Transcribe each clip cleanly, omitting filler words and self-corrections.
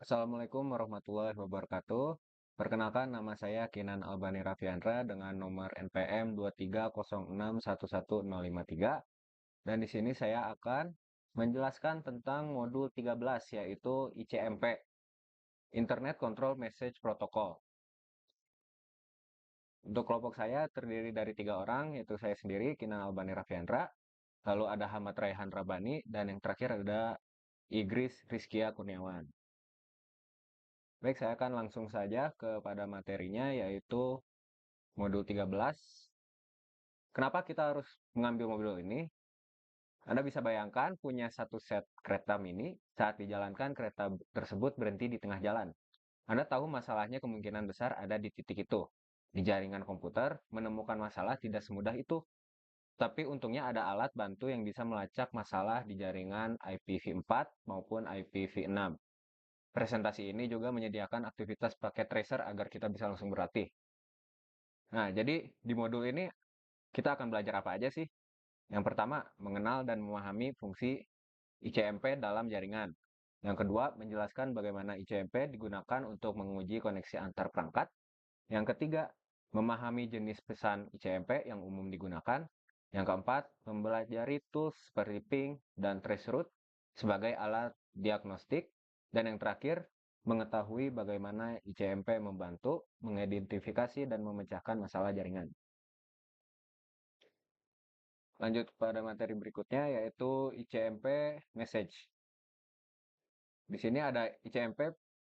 Assalamualaikum warahmatullahi wabarakatuh. Perkenalkan nama saya Kinan Albani Raffiandra dengan nomor NPM 230611053 dan di sini saya akan menjelaskan tentang modul 13 yaitu ICMP, Internet Control Message Protocol. Untuk kelompok saya terdiri dari 3 orang, yaitu saya sendiri Kinan Albani Raffiandra, lalu ada Ahmad Raihan Rabani, dan yang terakhir ada Igris Rizkia Kurniawan. Baik, saya akan langsung saja kepada materinya yaitu modul 13. Kenapa kita harus mengambil modul ini? Anda bisa bayangkan punya satu set kereta mini, saat dijalankan kereta tersebut berhenti di tengah jalan. Anda tahu masalahnya kemungkinan besar ada di titik itu. Di jaringan komputer, menemukan masalah tidak semudah itu. Tapi untungnya ada alat bantu yang bisa melacak masalah di jaringan IPv4 maupun IPv6. Presentasi ini juga menyediakan aktivitas paket tracer agar kita bisa langsung berlatih. Nah, jadi di modul ini kita akan belajar apa aja sih? Yang pertama, mengenal dan memahami fungsi ICMP dalam jaringan. Yang kedua, menjelaskan bagaimana ICMP digunakan untuk menguji koneksi antar perangkat. Yang ketiga, memahami jenis pesan ICMP yang umum digunakan. Yang keempat, mempelajari tools seperti ping dan traceroute sebagai alat diagnostik. Dan yang terakhir, mengetahui bagaimana ICMP membantu mengidentifikasi dan memecahkan masalah jaringan. Lanjut pada materi berikutnya yaitu ICMP message. Di sini ada ICMP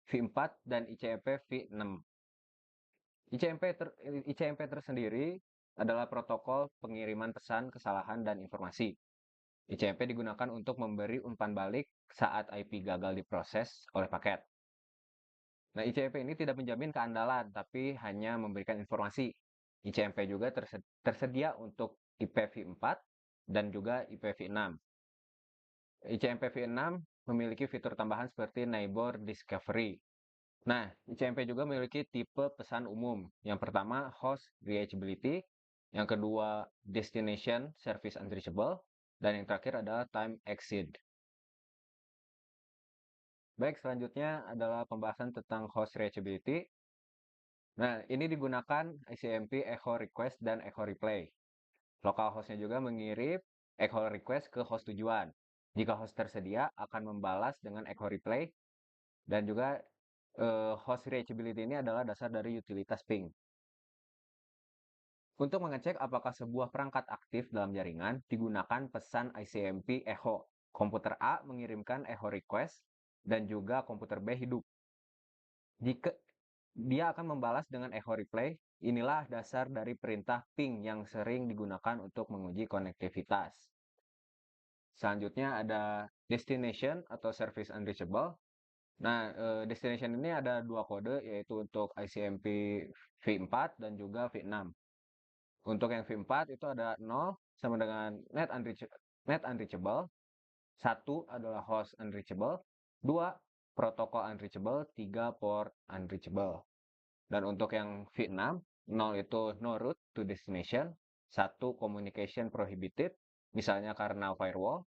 V4 dan ICMP V6. ICMP tersendiri adalah protokol pengiriman pesan, kesalahan, dan informasi. ICMP digunakan untuk memberi umpan balik saat IP gagal diproses oleh paket. Nah, ICMP ini tidak menjamin keandalan, tapi hanya memberikan informasi. ICMP juga tersedia untuk IPv4 dan juga IPv6. ICMP-v6 memiliki fitur tambahan seperti Neighbor Discovery. Nah, ICMP juga memiliki tipe pesan umum. Yang pertama, Host Reachability. Yang kedua, Destination Service Unreachable. Dan yang terakhir adalah Time Exceed. Baik, selanjutnya adalah pembahasan tentang Host Reachability. Nah, ini digunakan ICMP Echo Request dan Echo Replay. Localhost-nya juga mengirim echo request ke host tujuan. Jika host tersedia, akan membalas dengan echo replay. Dan juga host reachability ini adalah dasar dari utilitas ping. Untuk mengecek apakah sebuah perangkat aktif dalam jaringan, digunakan pesan ICMP echo. Komputer A mengirimkan echo request dan juga komputer B hidup. Jika dia akan membalas dengan echo replay, inilah dasar dari perintah ping yang sering digunakan untuk menguji konektivitas. Selanjutnya ada destination atau service unreachable. Nah, destination ini ada dua kode, yaitu untuk ICMP V4 dan juga V6. Untuk yang V4 itu ada 0 sama dengan net unreachable, 1 adalah host unreachable, 2 protokol unreachable, 3 port unreachable. Dan untuk yang V6, 0 itu no route to destination, 1 communication prohibited, misalnya karena firewall,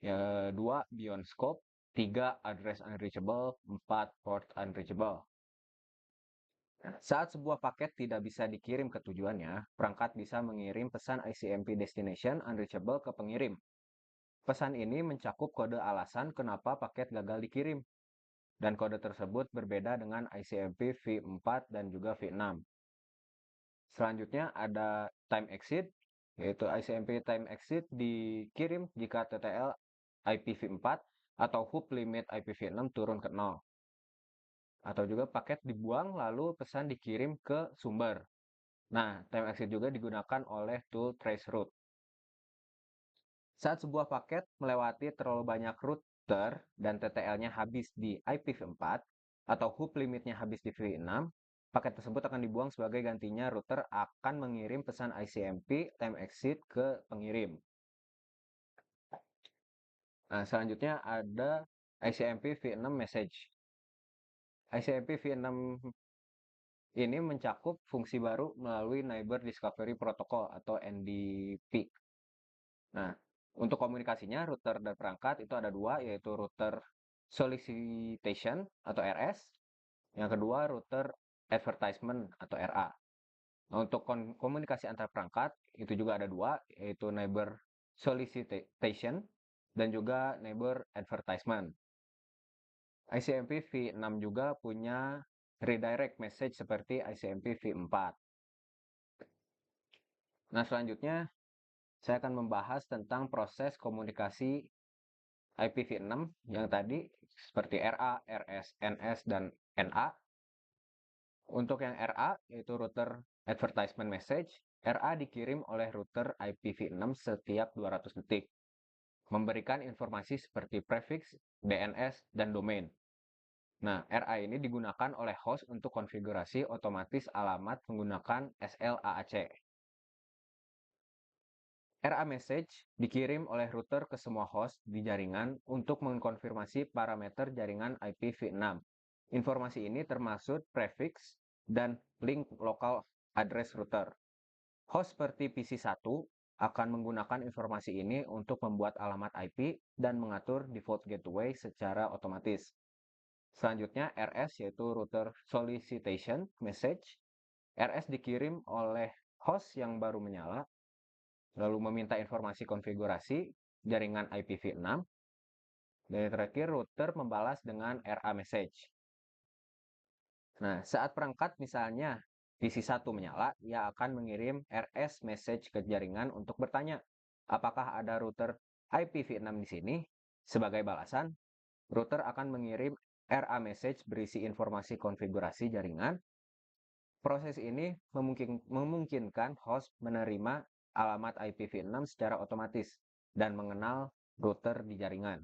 ya, 2 beyond scope, 3 address unreachable, 4 port unreachable. Saat sebuah paket tidak bisa dikirim ke tujuannya, perangkat bisa mengirim pesan ICMP destination unreachable ke pengirim. Pesan ini mencakup kode alasan kenapa paket gagal dikirim, dan kode tersebut berbeda dengan ICMP V4 dan juga V6. Selanjutnya ada time exit, yaitu ICMP time exit dikirim jika TTL IPv4 atau hub limit IPv6 turun ke 0. Atau juga paket dibuang lalu pesan dikirim ke sumber. Nah, time exit juga digunakan oleh tool traceroute. Saat sebuah paket melewati terlalu banyak router dan TTL-nya habis di IPv4 atau hub limitnya habis di V6, paket tersebut akan dibuang sebagai gantinya router akan mengirim pesan ICMP time exit ke pengirim. Nah, selanjutnya ada ICMP V6 message. ICMP V6 ini mencakup fungsi baru melalui Neighbor Discovery Protocol atau NDP. Nah, untuk komunikasinya router dan perangkat itu ada dua, yaitu router solicitation atau RS. Yang kedua, router advertisement atau RA. Nah, untuk komunikasi antar perangkat itu juga ada dua, yaitu neighbor solicitation dan juga neighbor advertisement. ICMP v6 juga punya redirect message seperti ICMP v4. Nah, selanjutnya saya akan membahas tentang proses komunikasi IPv6 yang tadi seperti RA, RS, NS, dan NA. Untuk yang RA, yaitu router advertisement message, RA dikirim oleh router IPv6 setiap 200 detik, memberikan informasi seperti prefix, DNS, dan domain. Nah, RA ini digunakan oleh host untuk konfigurasi otomatis alamat menggunakan SLAAC. RA message dikirim oleh router ke semua host di jaringan untuk mengkonfirmasi parameter jaringan IPv6. Informasi ini termasuk prefix dan link lokal address router. Host seperti PC1 akan menggunakan informasi ini untuk membuat alamat IP dan mengatur default gateway secara otomatis. Selanjutnya RS yaitu router solicitation message. RS dikirim oleh host yang baru menyala, lalu meminta informasi konfigurasi jaringan IPv6. Dan terakhir router membalas dengan RA message. Nah, saat perangkat misalnya PC1 menyala, ia akan mengirim RS message ke jaringan untuk bertanya, apakah ada router IPv6 di sini? Sebagai balasan, router akan mengirim RA message berisi informasi konfigurasi jaringan. Proses ini memungkinkan host menerima alamat IPv6 secara otomatis dan mengenal router di jaringan.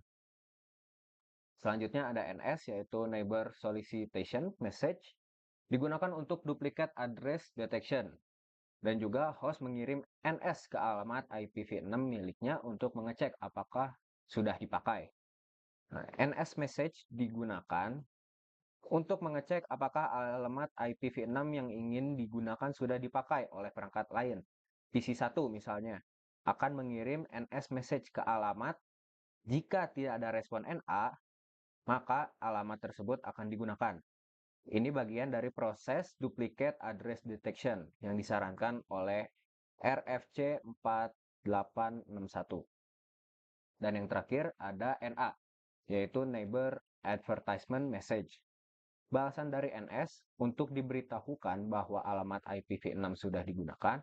Selanjutnya ada NS, yaitu Neighbor Solicitation Message, digunakan untuk duplicate address detection. Dan juga host mengirim NS ke alamat IPv6 miliknya untuk mengecek apakah sudah dipakai. Nah, NS message digunakan untuk mengecek apakah alamat IPv6 yang ingin digunakan sudah dipakai oleh perangkat lain. PC1 misalnya akan mengirim NS message ke alamat. Jika tidak ada respon NA, maka alamat tersebut akan digunakan. Ini bagian dari proses duplicate address detection yang disarankan oleh RFC 4861. Dan yang terakhir ada NA, yaitu Neighbor Advertisement Message. Balasan dari NS untuk diberitahukan bahwa alamat IPv6 sudah digunakan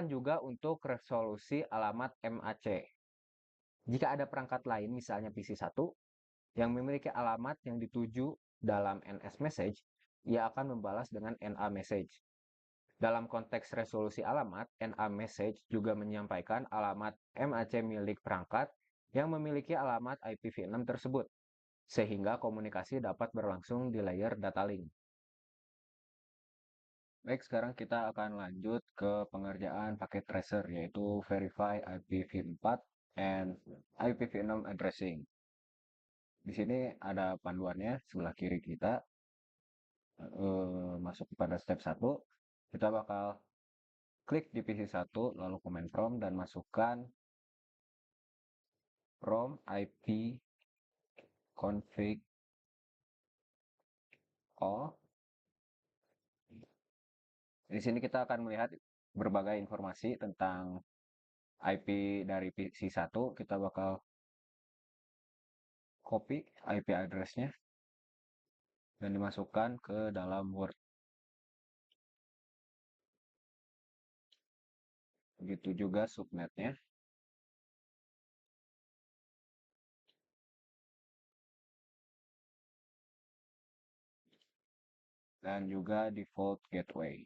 juga untuk resolusi alamat MAC. Jika ada perangkat lain, misalnya PC1, yang memiliki alamat yang dituju dalam NS message, ia akan membalas dengan NA message. Dalam konteks resolusi alamat, NA message juga menyampaikan alamat MAC milik perangkat yang memiliki alamat IPv6 tersebut, sehingga komunikasi dapat berlangsung di layer data link. Baik, sekarang kita akan lanjut ke pengerjaan paket tracer, yaitu verify IPv4 and IPv6 addressing. Di sini ada panduannya sebelah kiri kita. Masuk kepada step 1, kita bakal klik divisi 1, lalu command prompt dan masukkan prompt IP config all. Di sini kita akan melihat berbagai informasi tentang IP dari PC1. Kita bakal copy IP address-nya dan dimasukkan ke dalam Word. Begitu juga subnetnya. Dan juga default gateway.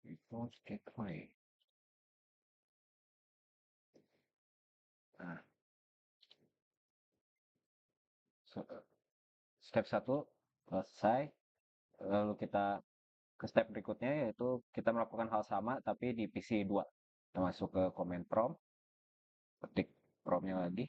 Default gateway. Nah, step 1 selesai. Lalu kita ke step berikutnya, yaitu kita melakukan hal sama tapi di PC2. Kita masuk ke command prompt, ketik promptnya lagi.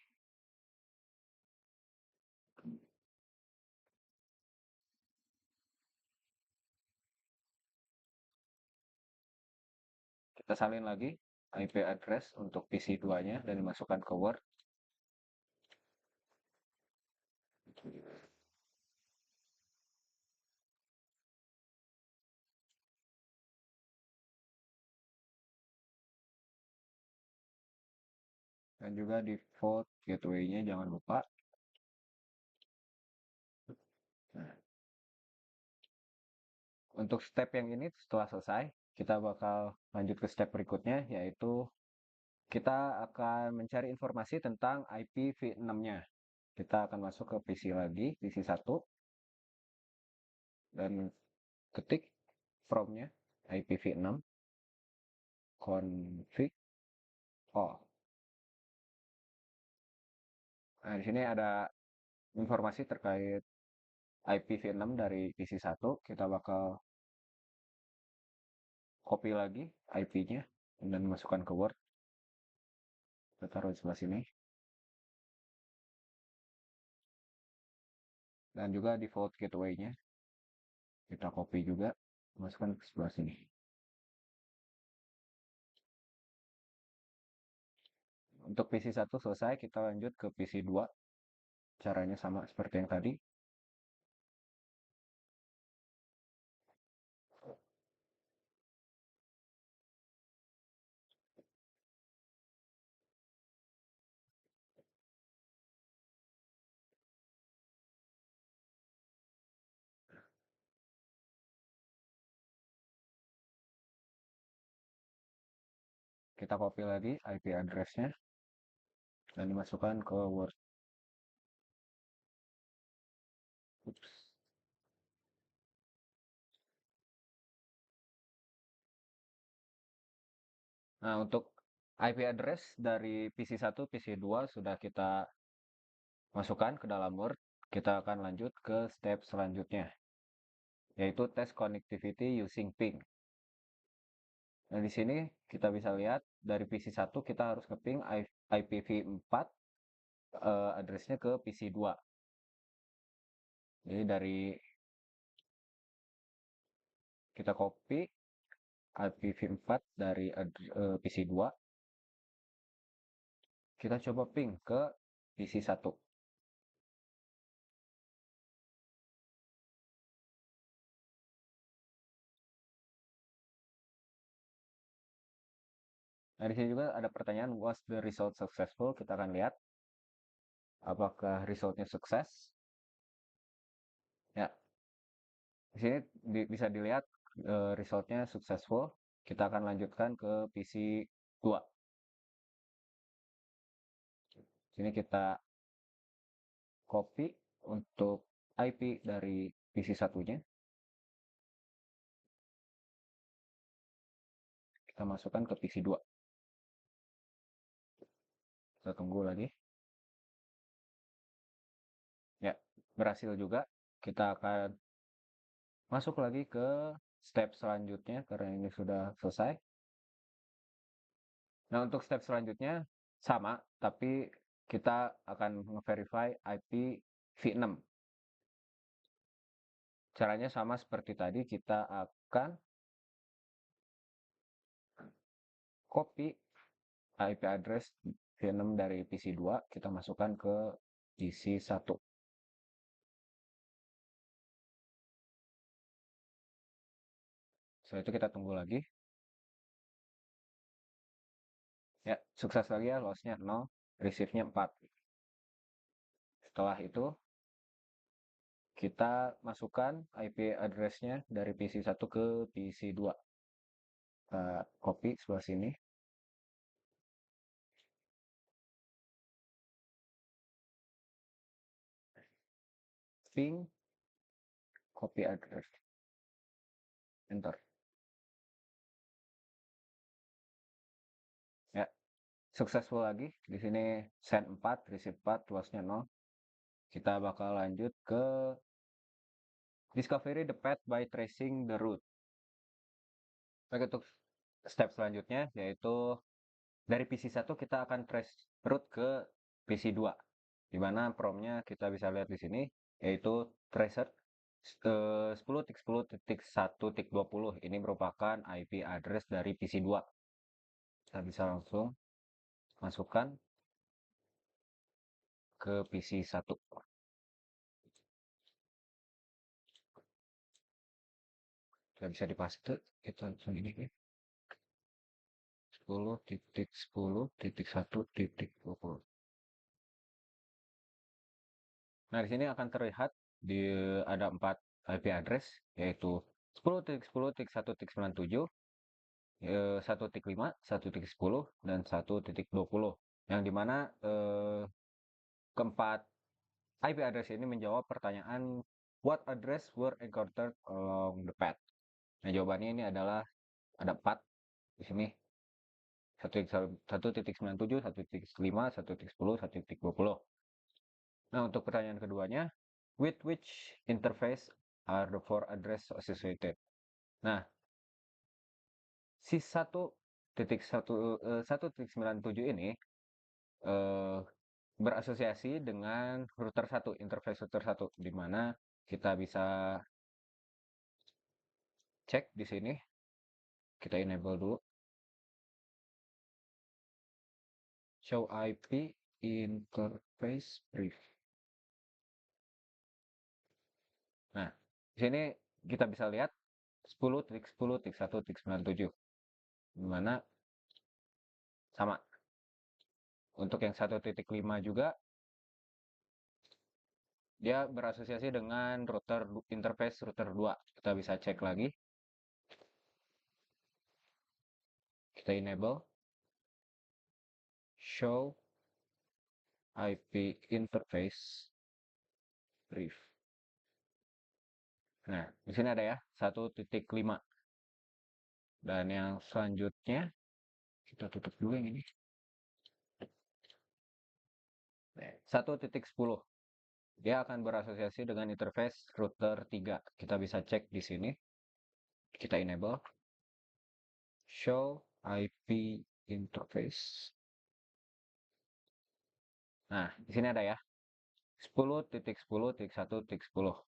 Kita salin lagi IP address untuk PC 2-nya dan dimasukkan ke Word. Dan juga default gateway-nya jangan lupa. Nah, untuk step yang ini setelah selesai, kita bakal lanjut ke step berikutnya, yaitu kita akan mencari informasi tentang IPv6-nya. Kita akan masuk ke PC lagi, PC 1, dan ketik from-nya IPv6 config all. Nah, di sini ada informasi terkait IPv6 dari PC 1. Kita bakal copy lagi IP-nya dan masukkan ke Word. Kita taruh di sebelah sini. Dan juga default gateway-nya kita copy juga, masukkan ke sebelah sini. Untuk PC 1 selesai, kita lanjut ke PC 2. Caranya sama seperti yang tadi. Kita copy lagi IP address-nya dan dimasukkan ke Word. Ups. Nah, untuk IP address dari PC 1, PC 2 sudah kita masukkan ke dalam Word. Kita akan lanjut ke step selanjutnya, yaitu test connectivity using ping. Nah, di sini kita bisa lihat dari PC 1 kita harus ke-ping IPv4 addressnya ke PC 2. Jadi dari kita copy IPv4 dari PC 2, kita coba ping ke PC 1. Nah, di sini juga ada pertanyaan, was the result successful? Kita akan lihat apakah resultnya sukses. Ya, di sini bisa dilihat resultnya successful. Kita akan lanjutkan ke PC 2. Sini kita copy untuk IP dari PC satunya. Kita masukkan ke PC 2. Kita tunggu lagi. Ya, berhasil juga. Kita akan masuk lagi ke step selanjutnya karena ini sudah selesai. Nah, untuk step selanjutnya sama, tapi kita akan verify IP v6. Caranya sama seperti tadi, kita akan copy IP address v6 dari PC 2, kita masukkan ke PC 1. Setelah itu kita tunggu lagi. Ya, sukses lagi ya, loss-nya 0, receive-nya 4. Setelah itu, kita masukkan IP address-nya dari PC 1 ke PC 2. Kita copy sebelah sini. Ping, copy address. Enter. Ya, successful lagi. Di sini send 4, receive 4, loss-nya 0. Kita bakal lanjut ke discovery the path by tracing the route. Baik, untuk step selanjutnya yaitu dari PC 1 kita akan trace route ke PC 2. Di mana promnya kita bisa lihat di sini yaitu tracer 10.10.1.20. Ini merupakan IP address dari PC 2. kita bisa langsung masukkan ke PC 1. Tidak bisa dipaste, kita langsung ini 10.10.1.20. Nah, di sini akan terlihat ada 4 IP address, yaitu 10.10.1.97, 1.5, 1.10, dan 1.20. Yang dimana keempat IP address ini menjawab pertanyaan what address were encountered along the path. Nah, jawabannya ini adalah ada 4 di sini. 1.97, 1.5, 1.10, 1.20. Nah, untuk pertanyaan keduanya, with which interface are the four address associated? Nah, si 1.1.97 ini eh, berasosiasi dengan router 1, interface router 1, di mana kita bisa cek di sini. Kita enable dulu. Show IP interface brief. Nah, di sini kita bisa lihat 10.10.1.97, di mana sama. Untuk yang 1.5 juga, dia berasosiasi dengan router interface router 2. Kita bisa cek lagi. Kita enable. Show IP interface brief. Nah, di sini ada ya, 1.5. Dan yang selanjutnya, kita tutup dulu yang ini. 1.10. Dia akan berasosiasi dengan interface router 3. Kita bisa cek di sini. Kita enable. Show IP interface. Nah, di sini ada ya. 10.10.1.10.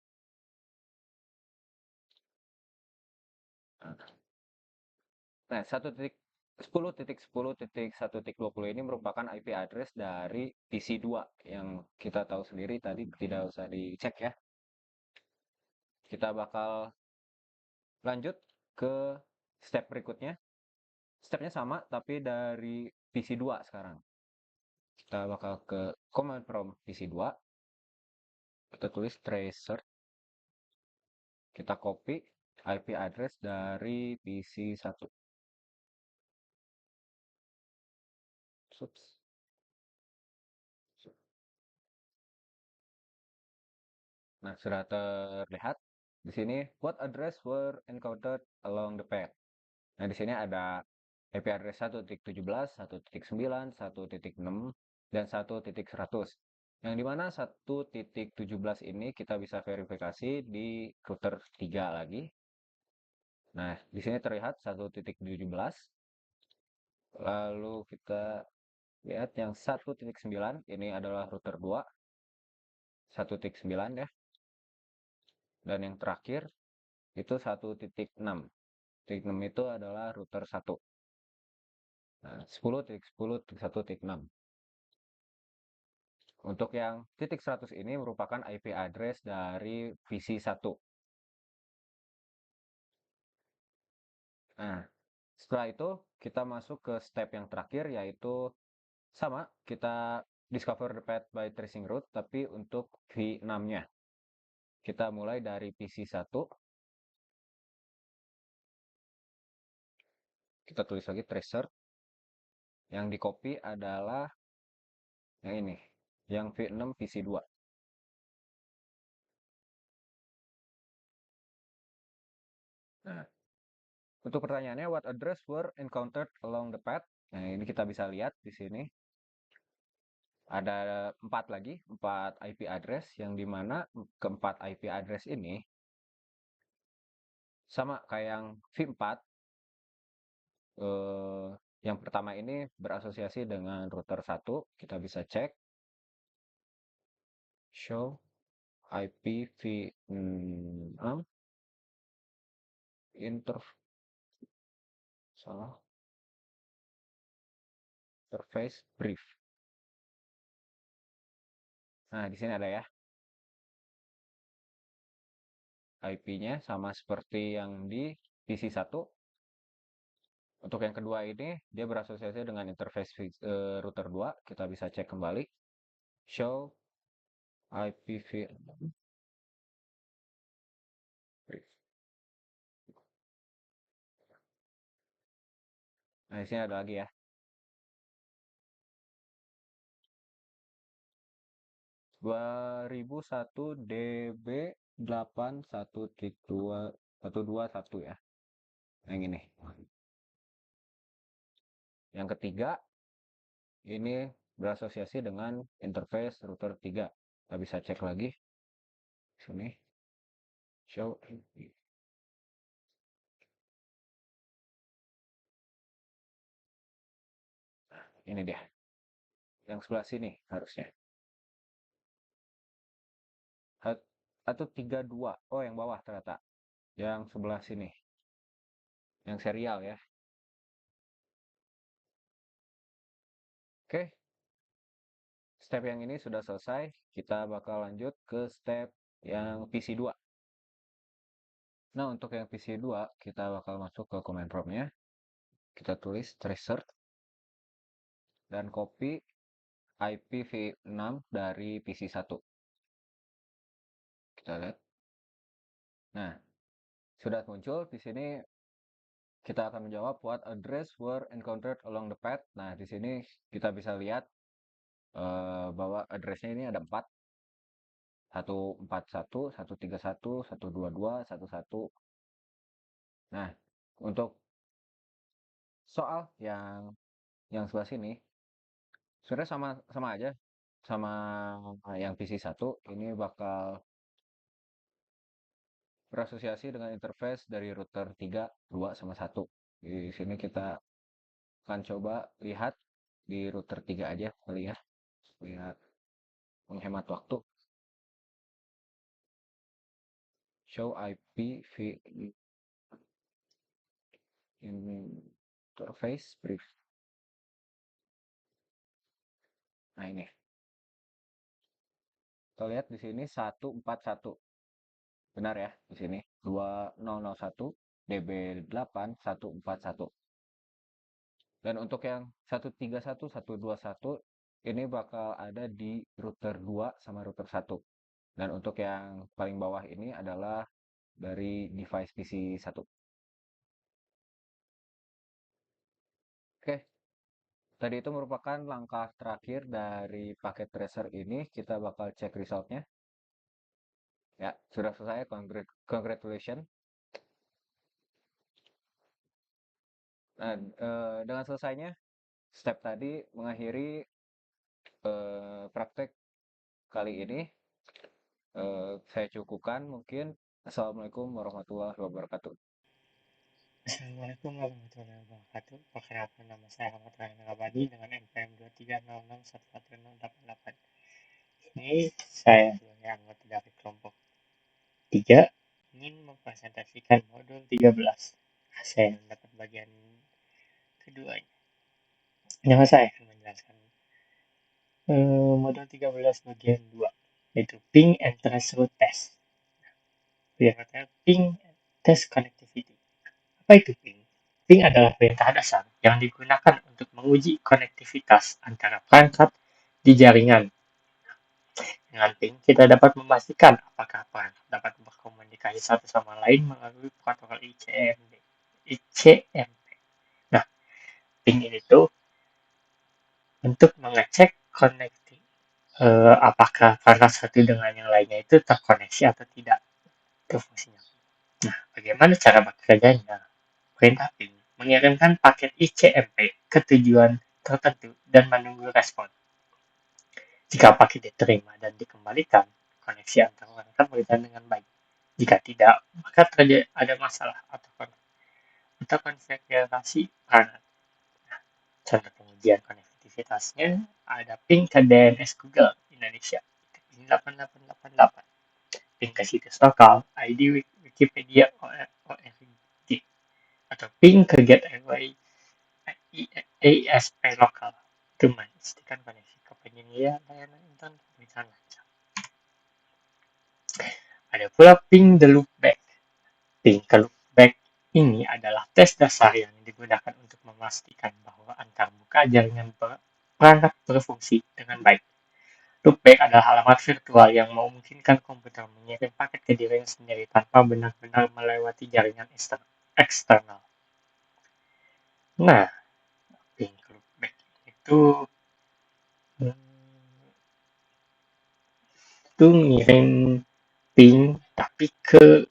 Nah, 10.10.1.20 ini merupakan IP address dari PC 2 yang kita tahu sendiri tadi, tidak usah dicek ya. Kita bakal lanjut ke step berikutnya. Stepnya sama tapi dari PC 2 sekarang. Kita bakal ke command prompt PC 2. Kita tulis tracer. Kita copy IP address dari PC 1. Ups. Nah, sudah terlihat di sini what address were encountered along the path. Nah, di sini ada IP address 1.17, 1.9, 1.6, dan 1.100. Yang dimana 1.17 ini kita bisa verifikasi di router 3 lagi. Nah, di sini terlihat 1.17. Lalu kita lihat yang 1.9, ini adalah router 2. 1.9 ya. Dan yang terakhir itu 1.6. 1.6 itu adalah router 1. Nah, 10.10.1.6. Untuk yang titik 100 ini merupakan IP address dari PC 1. Nah, setelah itu kita masuk ke step yang terakhir, yaitu sama, kita discover the path by tracing route, tapi untuk V6-nya. Kita mulai dari PC 1. Kita tulis lagi tracer. Yang di copy adalah yang ini, yang V6 PC 2. Nah, untuk pertanyaannya, what address were encountered along the path? Nah, ini kita bisa lihat di sini. Ada 4 lagi, 4 IP address, yang dimana keempat IP address ini sama kayak yang V4. Yang pertama ini berasosiasi dengan router 1. Kita bisa cek. Show IP V6 inter salah interface brief. Nah, di sini ada ya. IP-nya sama seperti yang di PC1. Untuk yang kedua ini, dia berasosiasi dengan interface router 2. Kita bisa cek kembali. Show IPv6 brief. Nah, di sini ada lagi ya. 2001 DB 8.1.2.121 ya. Yang ini. Yang ketiga, ini berasosiasi dengan interface router 3. Kita bisa cek lagi. Sini. Show. Ini dia. Yang sebelah sini harusnya. Atau 32. Oh, yang bawah ternyata. Yang sebelah sini. Yang serial ya. Oke. Step yang ini sudah selesai. Kita bakal lanjut ke step yang PC2. Nah, untuk yang PC2, kita bakal masuk ke command prompt-nya. Kita tulis tracer dan copy IPv6 dari PC1. Kita lihat. Nah, sudah muncul di sini. Kita akan menjawab what address were encountered along the path. Nah, di sini kita bisa lihat bahwa addressnya ini ada 4. 141, 131, 122, 11. Nah, untuk soal yang sebelah sini sebenarnya sama sama aja sama yang PC1. Ini bakal berasosiasi dengan interface dari router 3, 2 sama 1. Di sini kita akan coba lihat di router 3 aja kali ya. Lihat menghemat waktu. Show IPv interface brief. Nah, ini. Kita lihat di sini 141. Benar ya, di sini 2001 DB8 141. Dan untuk yang 131 121 ini bakal ada di router 2 sama router 1. Dan untuk yang paling bawah ini adalah dari device PC1. Oke, tadi itu merupakan langkah terakhir dari paket tracer ini. Kita bakal cek resultnya. Ya, sudah selesai. Congratulations. Nah, dengan selesainya step tadi mengakhiri praktek kali ini. Saya cukupkan mungkin. Assalamualaikum warahmatullahi wabarakatuh. Assalamualaikum warahmatullahi wabarakatuh. Perkenalkan, nama saya Ahmad Rahman Abadi dengan NPM 2306141088. Ini saya sebagai anggota dari kelompok 3 ingin mempresentasikan modul 13. Saya mendapat bagian keduanya. Nama saya akan menjelaskan modul 13 bagian 2, yaitu Ping and Traceroute Test. Yang pertama, Ping Test Connectivity. Apa itu ping? Ping adalah perintah dasar yang digunakan untuk menguji konektivitas antara perangkat di jaringan. Dengan ping, kita dapat memastikan apakah perangkat dapat berkomunikasi satu sama lain melalui protokol ICMP. Nah, ping ini tuh untuk mengecek apakah perangkat satu dengan yang lainnya itu terkoneksi atau tidak. Itu fungsinya. Nah, bagaimana cara bekerjanya? Perintah ping mengirimkan paket ICMP ke tujuan tertentu dan menunggu respon. Jika paket diterima dan dikembalikan, koneksi antar perangkat berjalan dengan baik. Jika tidak, maka terjadi ada masalah atau konfigurasi perangkat. Contoh pengujian konektivitasnya ada ping ke DNS Google Indonesia, ping 8888, ping ke situs lokal, ID Wikipedia ORG, atau ping ke gateway ISP lokal. itu memastikan koneksi ke penyedia layanan internet berjalan lancar. Ada pula ping the loopback. Ping the loopback ini adalah tes dasar yang digunakan untuk memastikan bahwa antarmuka jaringan perangkat berfungsi dengan baik. Loopback adalah alamat virtual yang memungkinkan komputer mengirim paket ke dirinya sendiri tanpa benar-benar melewati jaringan eksternal. Nah, ping loopback itu ngirim ping tapi ke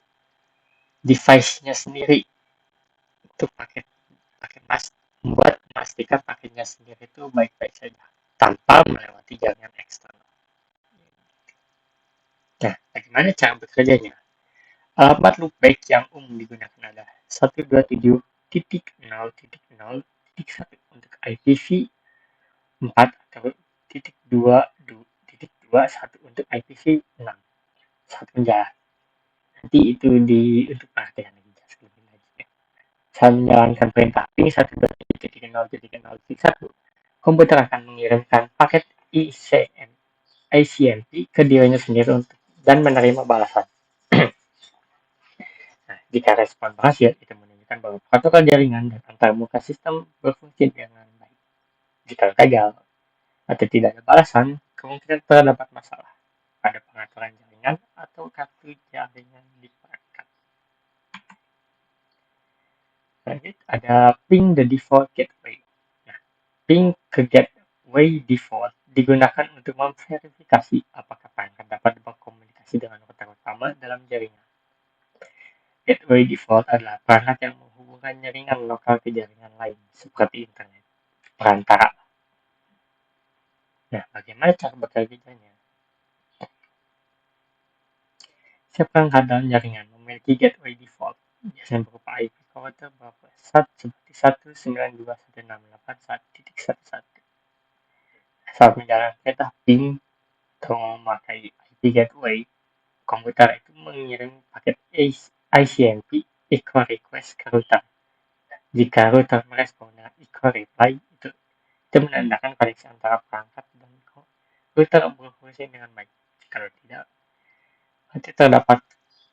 device-nya sendiri itu pakai pakai membuat memastikan paketnya sendiri itu baik-baik saja tanpa melewati jaringan eksternal. Nah, bagaimana cara bekerjanya? Alamat loopback yang umum digunakan adalah 127.0.0.1 untuk IPv 4 atau .2.2.1 untuk IPv 6. Satu jalan. Nanti itu untuk perhatian lagi lebih lanjut. Saat menjalankan perintah ping 127.0.0.1, komputer akan mengirimkan paket ICMP ke dirinya sendiri dan menerima balasan. Nah, jika respon berhasil, itu menunjukkan bahwa protokol jaringan dan antarmuka sistem berfungsi dengan baik. Jika gagal atau tidak ada balasan, kemungkinan terdapat masalah pada pengaturan jaringan atau kartu jaringan di perangkat. Lanjut, ada ping the default gateway. Nah, ping ke gateway default digunakan untuk memverifikasi apakah perangkat dapat berkomunikasi dengan router utama dalam jaringan. Gateway default adalah perangkat yang menghubungkan jaringan lokal ke jaringan lain, seperti internet perantara. Nah, bagaimana cara bekerjanya? Setiap perangkat dalam jaringan memiliki gateway default, biasanya berupa IP router seperti 192.168.1.1. Saat menjalankan perintah ping atau memakai IP gateway, komputer itu mengirim paket ICMP echo request ke router. Jika router merespon dengan echo reply, itu menandakan koneksi antara perangkat dan router berfungsi dengan baik. Kalau tidak, nanti terdapat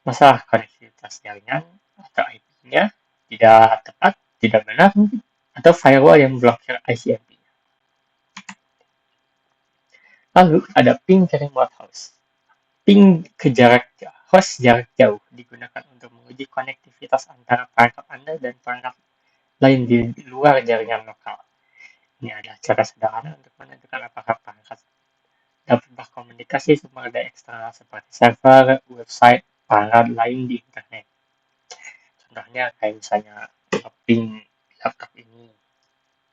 masalah koneksitas jaringan atau IP-nya tidak tepat, tidak benar, atau firewall yang memblokir ICMP. Lalu ada ping ke remote host. Ping ke host jarak jauh digunakan untuk menguji konektivitas antara perangkat Anda dan perangkat lain di luar jaringan lokal. Ini adalah cara sederhana untuk menentukan apakah perangkat dapat berkomunikasi sumber daya eksternal seperti server, website, perangkat lain di internet. Contohnya kayak misalnya ping laptop ini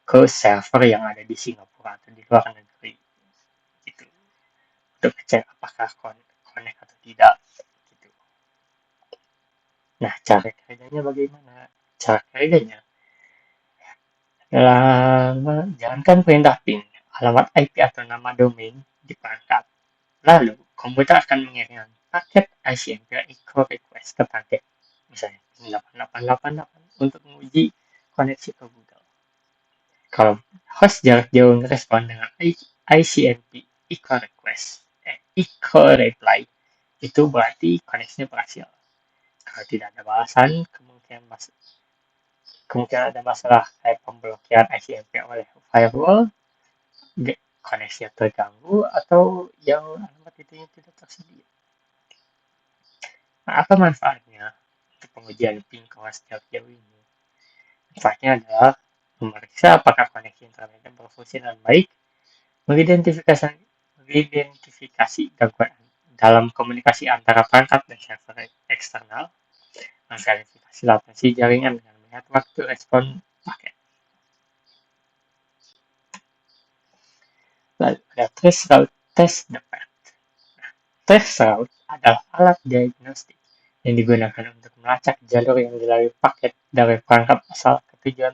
ke server yang ada di Singapura atau di luar negeri gitu, untuk cek apakah connect atau tidak gitu. Nah, cara kerjanya bagaimana? Cara kerjanya jalankan perintah ping alamat IP atau nama domain di perangkat. Lalu, komputer akan mengirimkan paket ICMP echo request ke paket, misalnya 8888 untuk menguji koneksi ke Google. Kalau host jarak jauh merespon dengan ICMP echo request, echo reply, itu berarti koneksinya berhasil. Kalau tidak ada balasan, kemungkinan ada masalah kayak pemblokiran ICMP oleh firewall, koneksi terganggu, atau yang alamat itu yang tidak tersedia. Nah, apa manfaatnya untuk pengujian ping ke host jarak jauh ini? Manfaatnya adalah memeriksa apakah koneksi internetnya berfungsi dengan baik, mengidentifikasi gangguan dalam komunikasi antara perangkat dan server eksternal, memverifikasi latensi jaringan dengan melihat waktu respon paket. Lalu ada traceroute test the path. Nah, traceroute adalah alat diagnostik yang digunakan untuk melacak jalur yang dilalui paket dari perangkat asal ke tujuan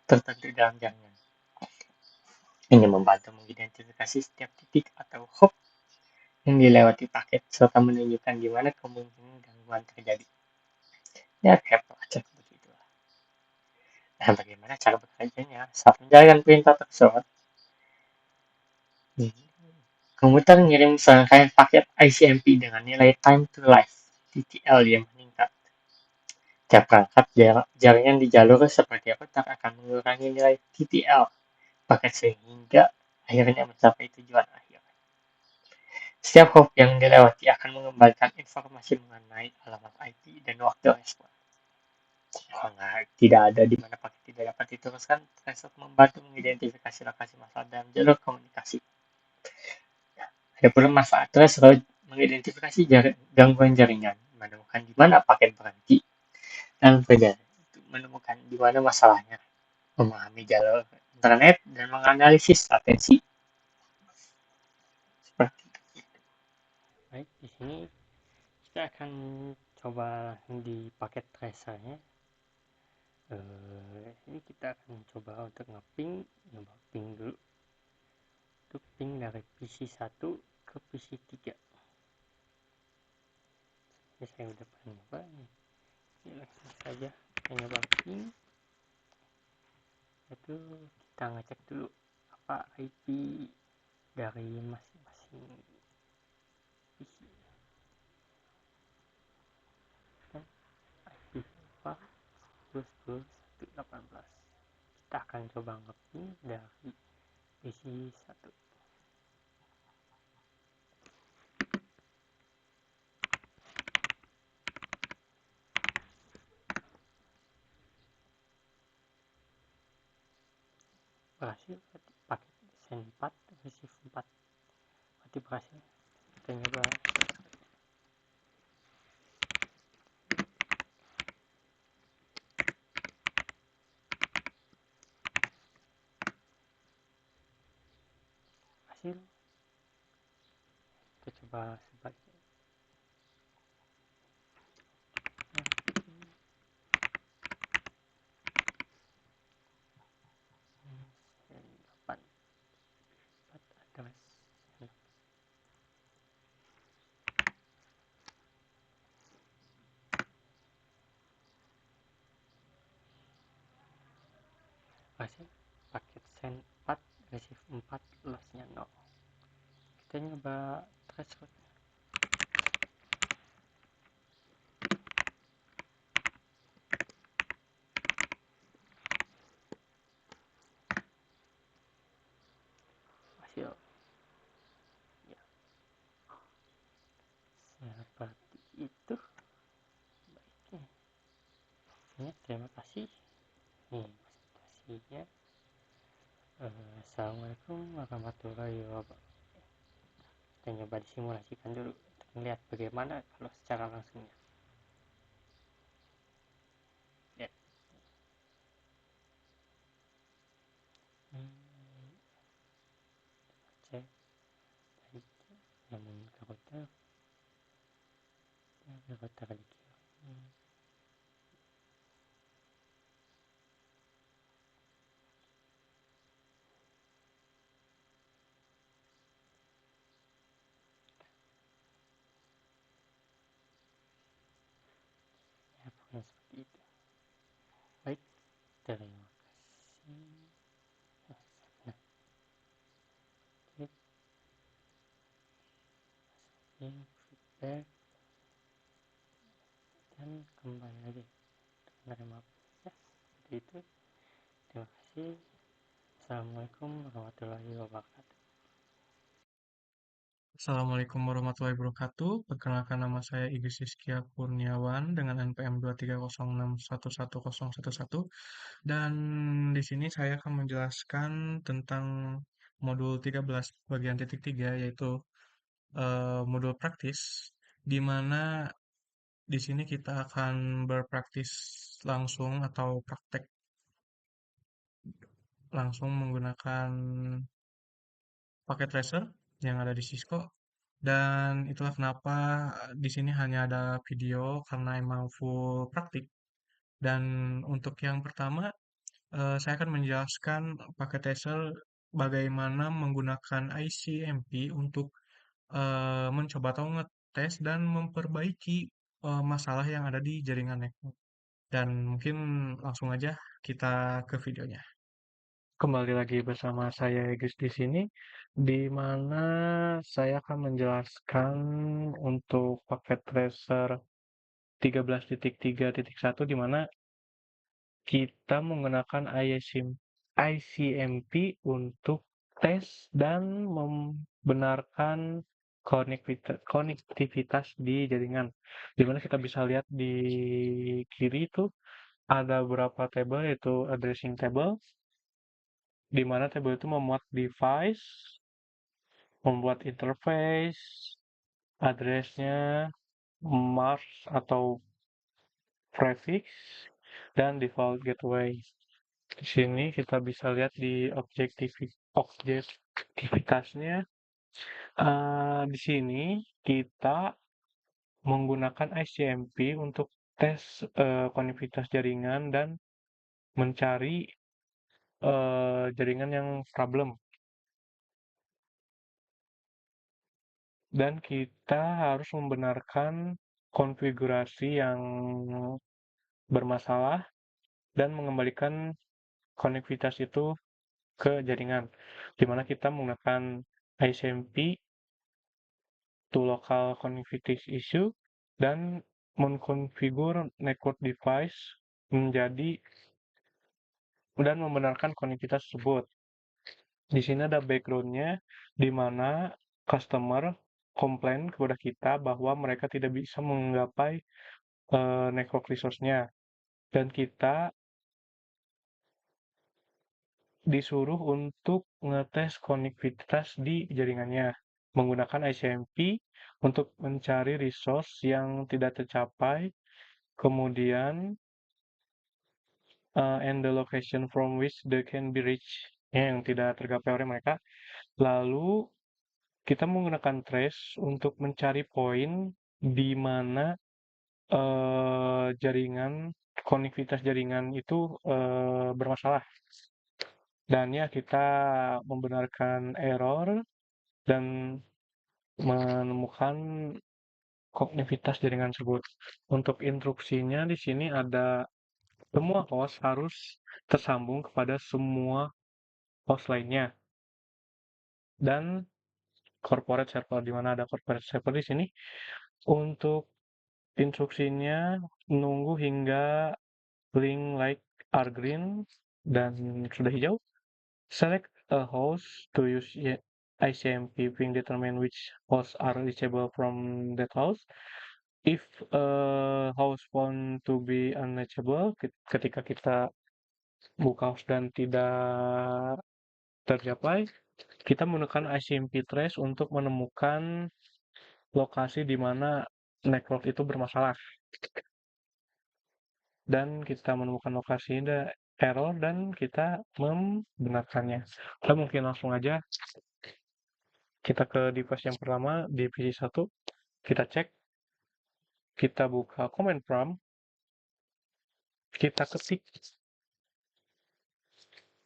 tertentu dalam jaringan. Ini membantu mengidentifikasi setiap titik atau hop yang dilewati paket serta menunjukkan di mana kemungkinan gangguan terjadi. Ya, kayak pelacak begitu. Nah, bagaimana cara bekerjanya? Saat menjalankan perintah tersebut, Komputer ngirim serangkaian paket ICMP dengan nilai time to life (TTL) yang meningkat. Tiap perangkat jaringan di jalur seperti router akan mengurangi nilai TTL paket sehingga akhirnya mencapai tujuan akhir. Setiap hop yang dilewati akan mengembalikan informasi mengenai alamat IP dan waktu respon. Tidak ada di mana paket tidak dapat diteruskan, Threshold membantu mengidentifikasi lokasi masalah dalam jalur komunikasi. Ada pula manfaat Threshold mengidentifikasi gangguan jaringan, menemukan di mana paket berhenti, dan menemukan di mana masalahnya, memahami jalur internet, dan menganalisis latensi. Seperti itu. Baik, di sini kita akan coba di paket tracernya. Ini kita akan coba untuk nyoba ping dulu. Untuk ping dari PC1 ke PC3. Ini saya udah pernah nyoba nih. Ini langsung saja kita nyoba ping. Itu kita ngecek dulu apa IP dari masing-masing PC. Dan IP apa 121.18. Kita akan coba ngeping dari PC1. Berhasil paket send 4 receive 4 berarti berhasil. Kita nyoba hasil. Kita coba sebaliknya. Send 8 address berhasil. Paket send 4 receive 4 lossnya 0. Kita nyoba threshold hasil ya seperti itu. Baiknya ya, terima kasih. Nih presentasinya. Assalamualaikum warahmatullahi wabarakatuh. Kita nyoba disimulasikan dulu untuk melihat bagaimana kalau secara langsungnya. Lihat. Cek baiknya, namun ke router dikirim. Ya, pokoknya seperti itu. Baik, terima kasih. Nah, feedback dan kembali lagi menerima ya seperti itu. Terima kasih. Assalamualaikum warahmatullahi wabarakatuh. Assalamualaikum warahmatullahi wabarakatuh. Perkenalkan nama saya Igis Rizkia Kurniawan dengan NPM 230611111 dan di sini saya akan menjelaskan tentang modul 13 bagian titik 3 yaitu modul praktis di mana di sini kita akan berpraktis langsung atau praktek langsung menggunakan paket tracer yang ada di Cisco. Dan itulah kenapa di sini hanya ada video karena emang full praktik. Dan untuk yang pertama, saya akan menjelaskan pakai Tessel bagaimana menggunakan ICMP untuk mencoba atau ngetes dan memperbaiki masalah yang ada di jaringan network. Dan mungkin langsung aja kita ke videonya. Kembali lagi bersama saya Egis di sini, di mana saya akan menjelaskan untuk paket tracer 13.3.1 di mana kita menggunakan ICMP untuk tes dan membenarkan konektivitas di jaringan. Di mana kita bisa lihat di kiri itu ada beberapa tabel yaitu addressing table, di mana tabel itu memuat device, membuat interface, addressnya, mask atau prefix, dan default gateway. Di sini kita bisa lihat di objektivitasnya. Di sini kita menggunakan ICMP untuk tes konektivitas jaringan dan mencari jaringan yang problem. Dan kita harus membenarkan konfigurasi yang bermasalah dan mengembalikan konektivitas itu ke jaringan, di mana kita menggunakan ICMP to local connectivity issue dan mengkonfigur network device menjadi dan membenarkan konektivitas tersebut. Di sini ada background-nya, di mana customer komplain kepada kita bahwa mereka tidak bisa menggapai network resource-nya, dan kita disuruh untuk ngetes konektivitas di jaringannya menggunakan ICMP untuk mencari resource yang tidak tercapai, kemudian and the location from which they can be reached, yang tidak tergapai oleh mereka. Lalu kita menggunakan trace untuk mencari poin di mana jaringan konektivitas jaringan itu bermasalah. Dan ya, kita membenarkan error dan menemukan konektivitas jaringan tersebut. Untuk instruksinya di sini ada semua host harus tersambung kepada semua host lainnya. Dan corporate server, di mana ada corporate server di sini. Untuk instruksinya menunggu hingga link like are green dan sudah hijau. Select a host to use ICMP ping determine which hosts are reachable from that host. If a host found to be unreachable, ketika kita buka host dan tidak tercapai, kita menggunakan ICMP trace untuk menemukan lokasi di mana network itu bermasalah. Dan kita menemukan lokasi error dan kita membenarkannya. Kita mungkin langsung aja kita ke device yang pertama, di PC1, kita cek, kita buka command prompt, kita ketik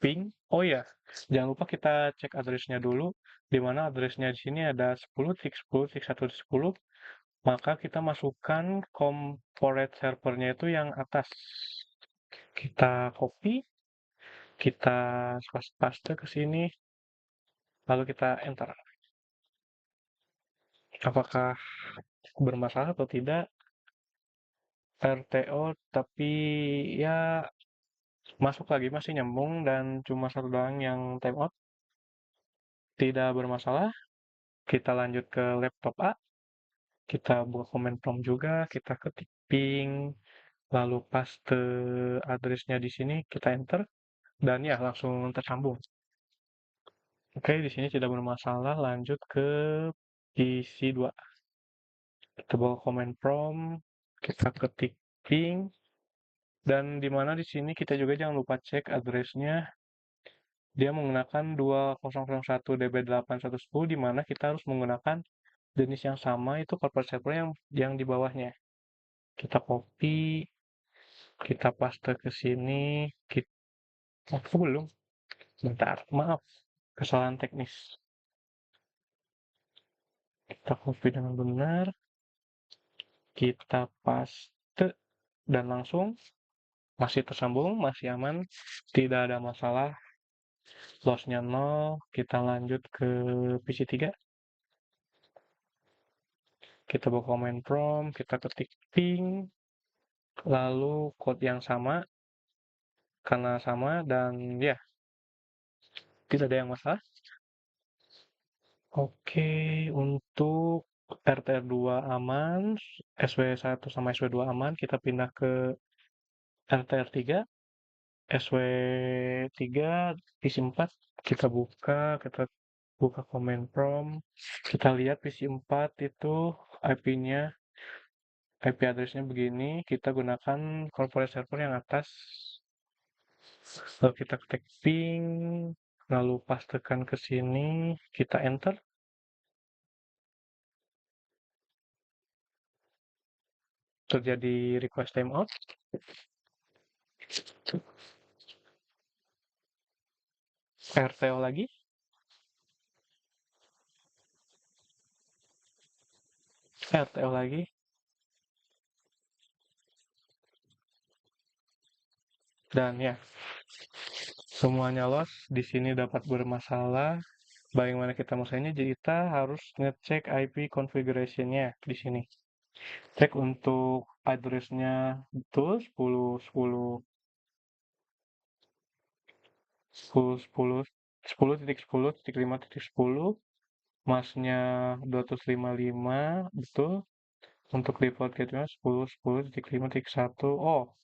ping. Oh ya, jangan lupa kita cek address-nya dulu, di mana address-nya di sini ada 10.10.1.10, maka kita masukkan corporate servernya itu yang atas. Kita copy, kita paste ke sini, lalu kita enter. Apakah bermasalah atau tidak? RTO, tapi ya masuk lagi masih nyambung dan cuma satu doang yang timeout. Tidak bermasalah. Kita lanjut ke laptop A. Kita buka command prompt juga, kita ketik ping, lalu paste address-nya di sini, kita enter, dan ya langsung tersambung. Oke, di sini tidak bermasalah. Lanjut ke PC2. Kita buka command prompt, kita ketik ping, dan di mana di sini kita juga jangan lupa cek address-nya. Dia menggunakan 2001 DB8110, di mana kita harus menggunakan jenis yang sama, itu corporate server yang di bawahnya. Kita copy, kita paste ke sini. Aku belum. Bentar, maaf. Kesalahan teknis. Kita copy dengan benar. Kita paste dan langsung masih tersambung, masih aman, tidak ada masalah. Loss-nya 0, kita lanjut ke PC3. Kita buka command prompt, kita ketik ping, lalu code yang sama, karena sama, dan ya, tidak ada yang masalah. Oke, untuk RTR2 aman, SW1 sama SW2 aman, kita pindah ke RTR3, SW3, PC4, kita buka command prompt, kita lihat PC4 itu IP-nya, IP address-nya begini, kita gunakan corporate server yang atas, lalu kita ketik ping, lalu pastekan ke sini, kita enter, terjadi request timeout, RTO lagi, RTO lagi, dan ya, semuanya loss. Di sini dapat bermasalah. Bagaimana kita selesainya? Jadi kita harus ngecek IP configuration-nya di sini. Cek untuk address-nya betul 10 10 10 10 10.10.5.10, masnya 255 betul. Untuk default gateway 10.10.5.1. Oh,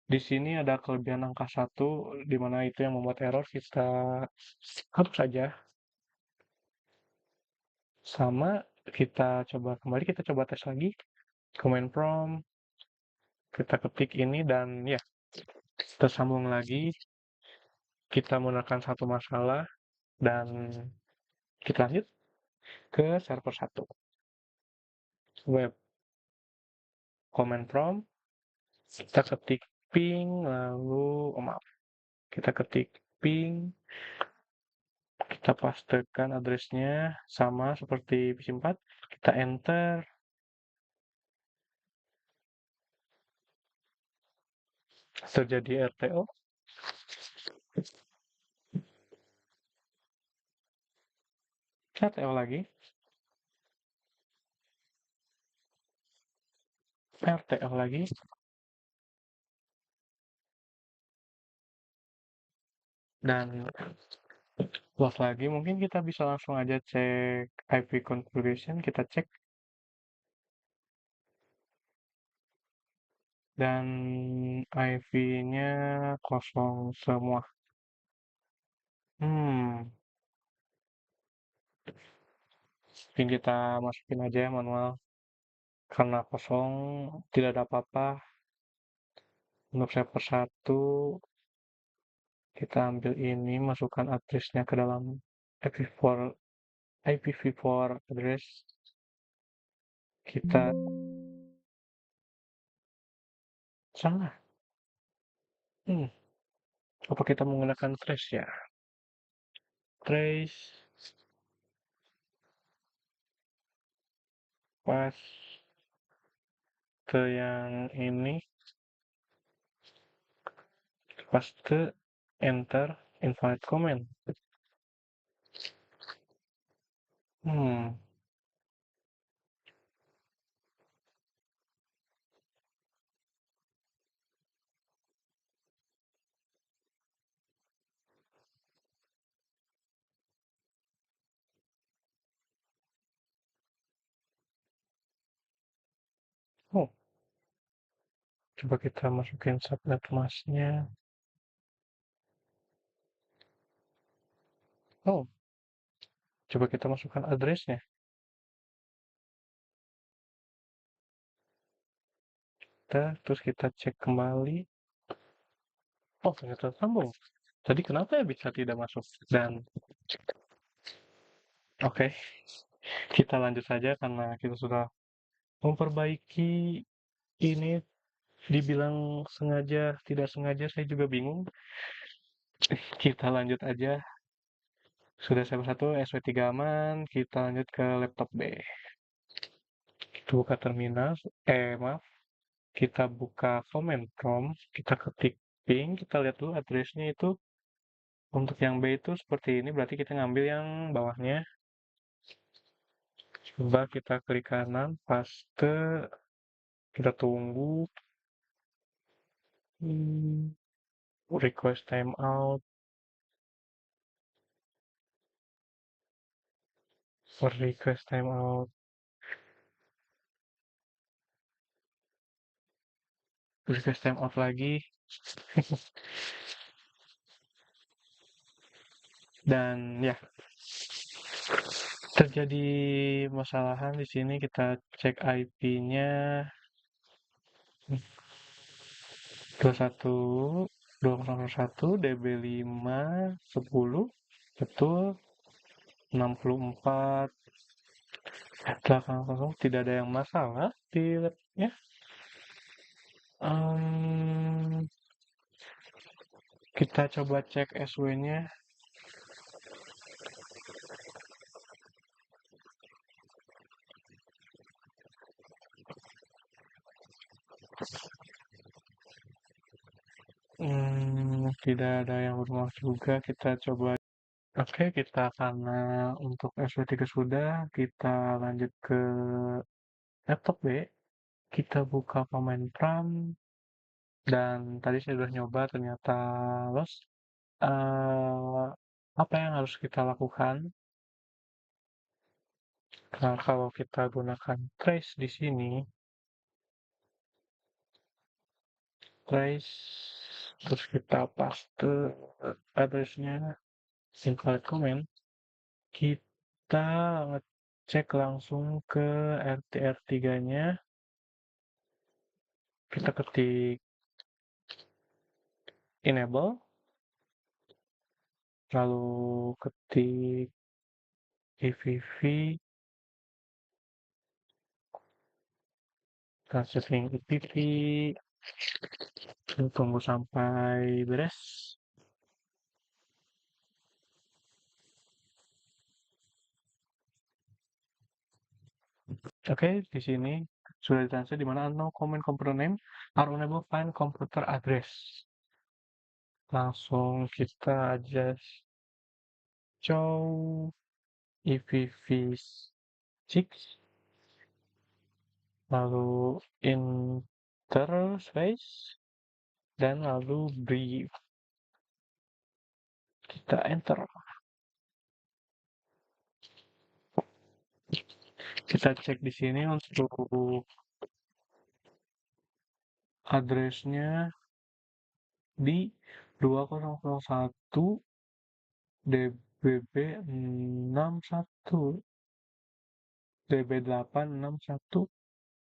di sini ada kelebihan angka 1 di mana itu yang membuat error, kita hapus saja. Sama, kita coba kembali, kita coba tes lagi. Command prompt, kita ketik ini dan ya, tersambung lagi. Kita menggunakan satu masalah dan kita lanjut ke server 1. Web command prompt, kita ketik ping, lalu, maaf, kita ketik ping, kita pastekan addressnya sama seperti PC4, kita enter, terjadi RTO, RTO lagi, RTO lagi, dan loss lagi. Mungkin kita bisa langsung aja cek IP configuration, kita cek, dan IP-nya kosong semua. Mungkin kita masukin aja ya manual, karena kosong tidak ada apa-apa. Untuk server 1, kita ambil ini, masukkan address-nya ke dalam IPv4 address. Kita salah. Apa kita menggunakan trace ya? Trace pas ke yang ini, paste, enter, invalid command. Hmm, oh, coba kita masukin subnet masknya. Oh, coba kita masukkan addressnya. Terus kita cek kembali. Oh, ternyata sambung. Tadi kenapa ya bisa tidak masuk? Dan oke, kita lanjut saja karena kita sudah memperbaiki ini. Dibilang sengaja, tidak sengaja, saya juga bingung. Kita lanjut aja. Sudah server 1, SW3 aman, kita lanjut ke laptop B. Kita buka terminal, maaf, kita buka command prompt, kita ketik ping, kita lihat dulu addressnya itu Untuk yang B itu seperti ini, berarti kita ngambil yang bawahnya. Coba kita klik kanan, paste, kita tunggu. Request timeout, request timeout, request timeout lagi. Dan ya, terjadi masalahan di sini. Kita cek IP-nya 21.2001 DB5 10, betul. 64 800, tidak ada yang masalah di labnya. Kita coba cek SW-nya. Tidak ada yang bermasalah juga. Kita coba. Oke, kita karena untuk SW3 sudah, kita lanjut ke laptop B. Kita buka pemain Pram, dan tadi saya sudah nyoba, ternyata lost. Apa yang harus kita lakukan? Nah, kalau kita gunakan trace di sini, trace, terus kita paste address-nya, invalid comment, kita ngecek langsung ke RTR3-nya, kita ketik enable, lalu ketik EVV, kita setting EVV, tunggu sampai beres. Oke, di sini sudah ditranslate di mana no comment computer name are unable find computer address. Langsung kita adjust show EVV6, lalu interface, dan lalu brief. Kita enter. Kita cek di sini untuk addressnya di 2001 DBB61 DB861.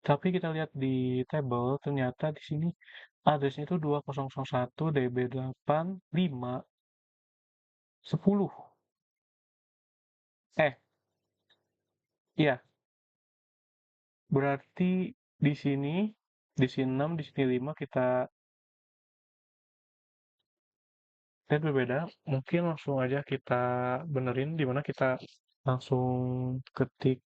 Tapi kita lihat di table, ternyata di sini addressnya itu 2001 DB8 5 10. Iya, berarti di sini 6, di sini 5, kita lihat berbeda. Mungkin langsung aja kita benerin, di mana kita langsung ketik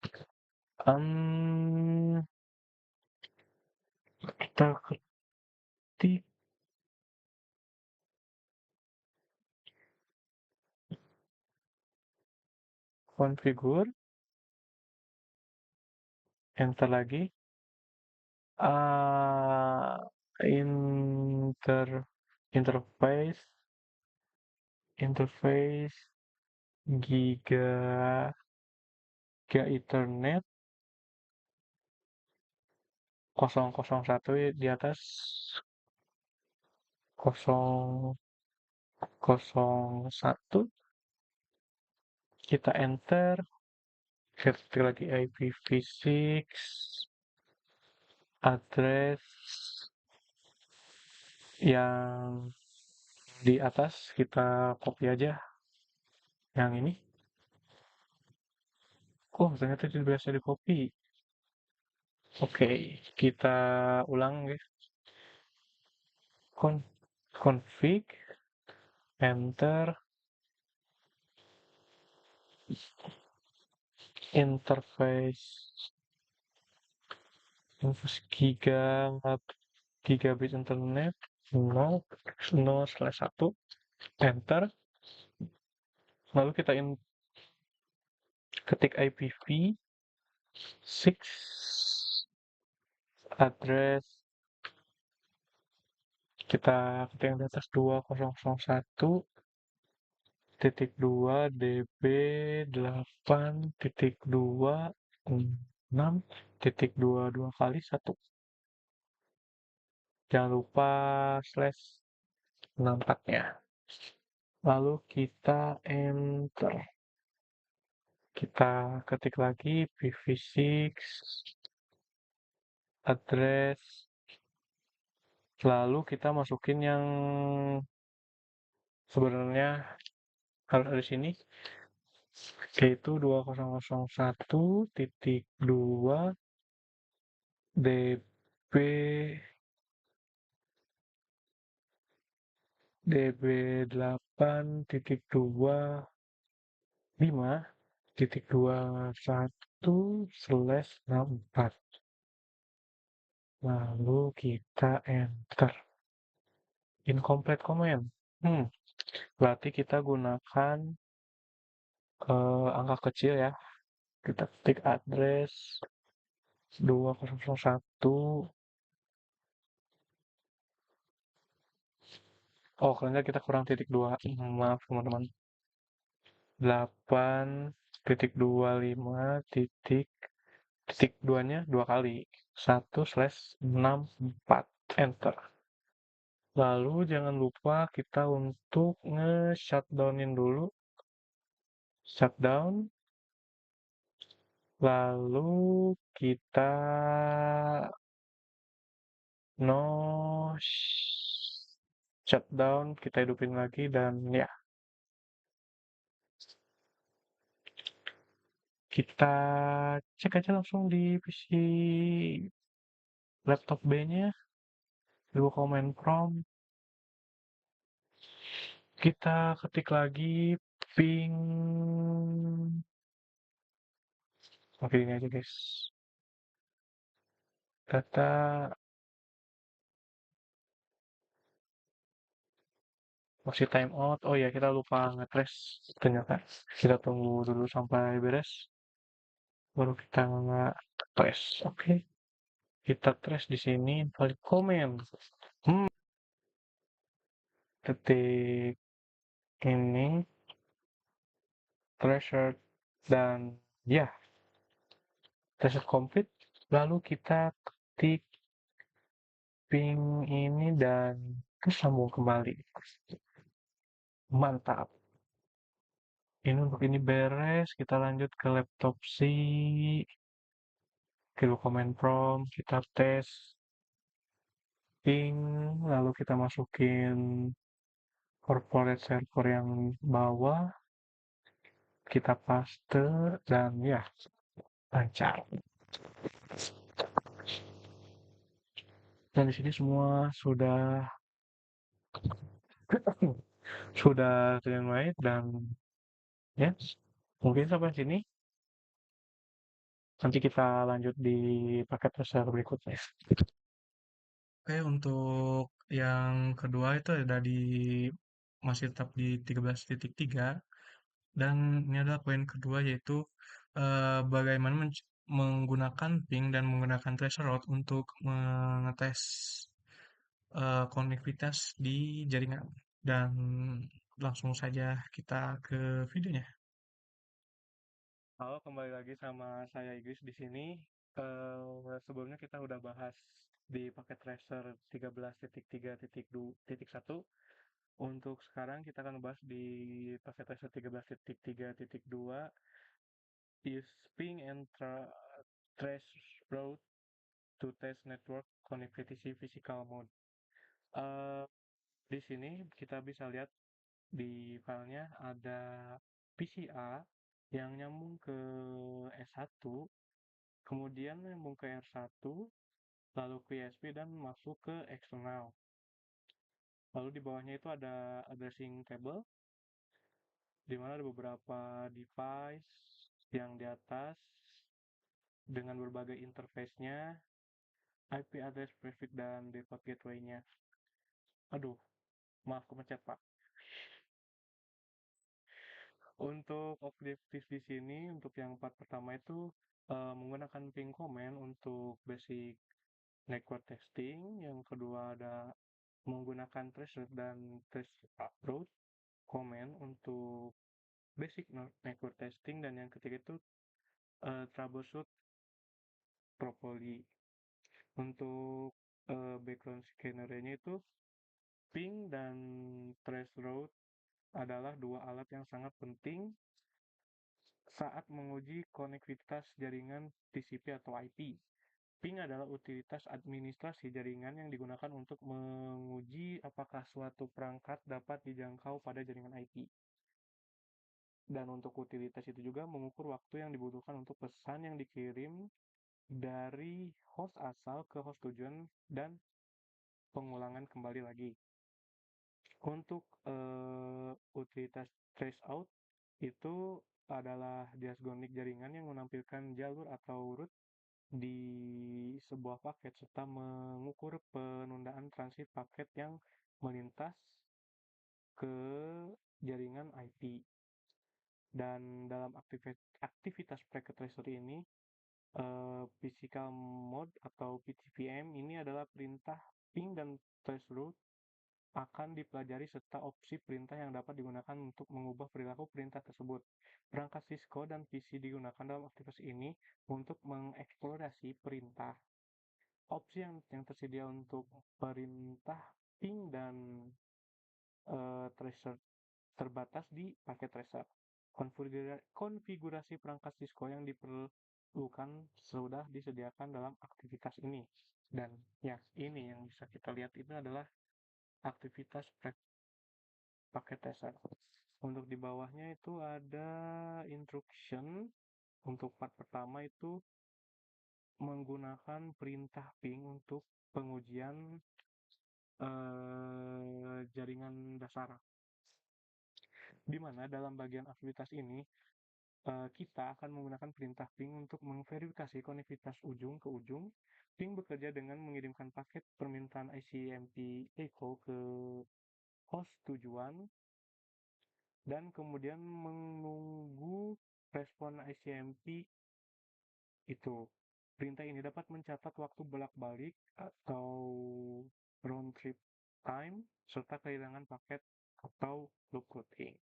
kita ketik configure, enter lagi, interface giga Ethernet 001 di atas 001, kita enter, ketik lagi IPv6 address yang di atas, kita copy aja yang ini. Oh, ternyata tidak bisa di copy. Oke, kita ulang ya. Config, enter, interface gigabit internet 0/1, enter. Lalu kita ketik IPv6 address, kita ketik yang di atas 2001.db8.2.6.22 kali 1. Jangan lupa slash 64-nya. Lalu kita enter. Kita ketik lagi IPv6 address, lalu kita masukin yang sebenarnya harus ada di sini, yaitu 2001.2 db8.25.21/64. Lalu kita enter. Incomplete command. Berarti kita gunakan angka kecil ya. Kita ketik address 2001. Oh, karena kita kurang titik 2. Maaf teman-teman. 8.25 titik 2-nya 2 kali. 1/64. Enter. Lalu jangan lupa kita untuk nge-shutdownin dulu. Shutdown. Lalu kita no shutdown, kita hidupin lagi dan ya, kita cek aja langsung di PC laptop B-nya, di command prompt, kita ketik lagi ping. Oke, ini aja guys. Data masih time out. Oh ya, kita lupa nge-trace ternyata. Kita tunggu dulu sampai beres, baru kita nge-trace. Oke, kita trace di sini invalid comment. Ketik ini treasure dan ya, treasure complete. Lalu kita ketik ping ini dan tersambung kembali. Mantap. Ini untuk ini beres, kita lanjut ke laptop C. Ke command prompt, kita tes ping, lalu kita masukin corporate server yang bawah, kita paste dan ya, lancar. Dan di sini semua sudah terlihat baik dan ya, mungkin sampai sini. Nanti kita lanjut di paket besar berikutnya. Oke, untuk yang kedua itu ada masih tetap di 13.3, dan ini adalah poin kedua, yaitu bagaimana menggunakan ping dan menggunakan tracer route untuk mengetes konektivitas di jaringan. Dan langsung saja kita ke videonya. Halo, kembali lagi sama saya Igris di sini. Sebelumnya kita udah bahas di paket tracer 13.3.1. Untuk sekarang kita akan bahas di paket tracer 13.3.2, use ping and trace route to test network connectivity physical mode. Di sini kita bisa lihat di filenya ada PCA yang nyambung ke S1, kemudian nyambung ke R1, lalu ke USB dan masuk ke eksternal. Lalu di bawahnya itu ada addressing table, di mana ada beberapa device yang di atas dengan berbagai interface-nya, IP address prefix dan default gateway-nya. Aduh, maaf kepencet Pak. Untuk objektif di sini, untuk yang part pertama itu menggunakan ping command untuk basic network testing, yang kedua ada menggunakan tracer dan trace approach command untuk basic network testing, dan yang ketiga itu troubleshoot properly. Untuk background scanner-nya itu ping dan trace route adalah dua alat yang sangat penting saat menguji konektivitas jaringan TCP atau IP. Ping adalah utilitas administrasi jaringan yang digunakan untuk menguji apakah suatu perangkat dapat dijangkau pada jaringan IP. Dan untuk utilitas itu juga mengukur waktu yang dibutuhkan untuk pesan yang dikirim dari host asal ke host tujuan dan pengulangan kembali lagi. Untuk utilitas traceout itu adalah diasgonik jaringan yang menampilkan jalur atau route di sebuah paket serta mengukur penundaan transit paket yang melintas ke jaringan IP. Dan dalam aktivitas packet tracer ini, physical mode atau PTPM ini adalah perintah ping dan trace route akan dipelajari serta opsi perintah yang dapat digunakan untuk mengubah perilaku perintah tersebut. Perangkat Cisco dan PC digunakan dalam aktivitas ini untuk mengeksplorasi perintah. Opsi yang tersedia untuk perintah ping dan tracer terbatas di paket tracer. Konfigurasi perangkat Cisco yang diperlukan sudah disediakan dalam aktivitas ini. Dan ya, ini yang bisa kita lihat itu adalah aktivitas paket tracer. Untuk di bawahnya itu ada instruction. Untuk part pertama itu menggunakan perintah ping untuk pengujian jaringan dasar. Di mana dalam bagian aktivitas ini kita akan menggunakan perintah ping untuk memverifikasi konektivitas ujung ke ujung. Ping bekerja dengan mengirimkan paket permintaan ICMP echo ke host tujuan dan kemudian menunggu respon ICMP itu. Perintah ini dapat mencatat waktu bolak-balik atau round trip time serta kehilangan paket atau loop routing.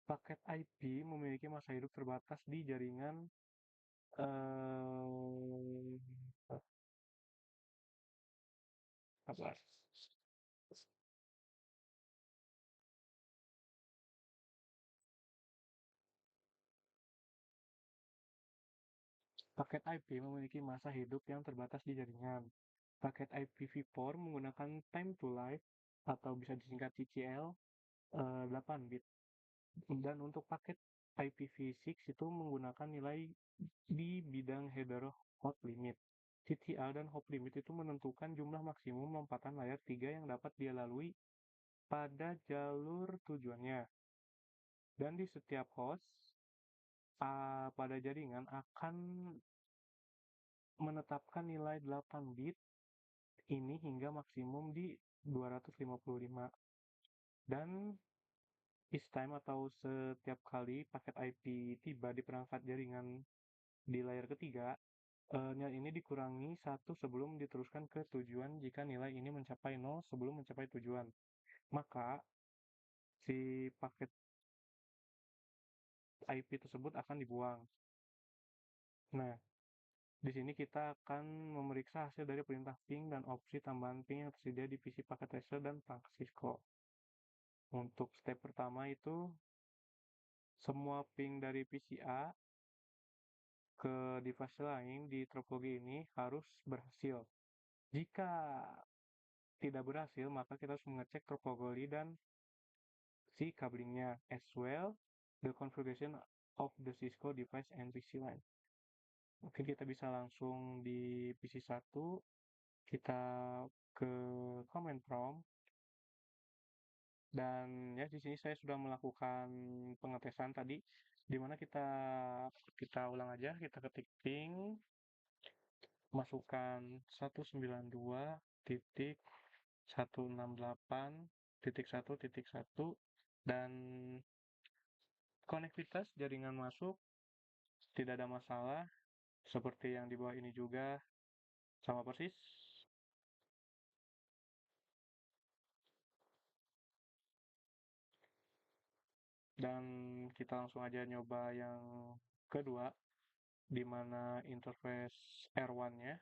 Paket IP memiliki masa hidup terbatas di jaringan apa? Paket IP memiliki masa hidup yang terbatas di jaringan. Paket IPv4 menggunakan time to life atau bisa disingkat TTL 8 bit. Dan untuk paket IPv6 itu menggunakan nilai di bidang header hop limit. TTL dan hop limit itu menentukan jumlah maksimum lompatan layar 3 yang dapat dia lalui pada jalur tujuannya. Dan di setiap host pada jaringan akan menetapkan nilai 8 bit ini hingga maksimum di 255. Dan each time atau setiap kali paket IP tiba di perangkat jaringan di layar ketiga, nilai ini dikurangi 1 sebelum diteruskan ke tujuan jika nilai ini mencapai 0 sebelum mencapai tujuan. Maka si paket IP tersebut akan dibuang. Nah, di sini kita akan memeriksa hasil dari perintah ping dan opsi tambahan ping yang tersedia di PC paket tracer dan perangkat Cisco. Untuk step pertama itu semua ping dari PCA ke device lain di topologi ini harus berhasil. Jika tidak berhasil, maka kita harus mengecek topologi dan si cablingnya, as well the configuration of the Cisco device and PC line. Mungkin kita bisa langsung di PC1, kita ke command prompt, dan ya di sini saya sudah melakukan pengetesan tadi, di mana kita ulang aja, kita ketik ping, masukkan 192.168 1.1.1 dan konektivitas jaringan masuk tidak ada masalah seperti yang di bawah ini juga sama persis. Dan kita langsung aja nyoba yang kedua, di mana interface R1-nya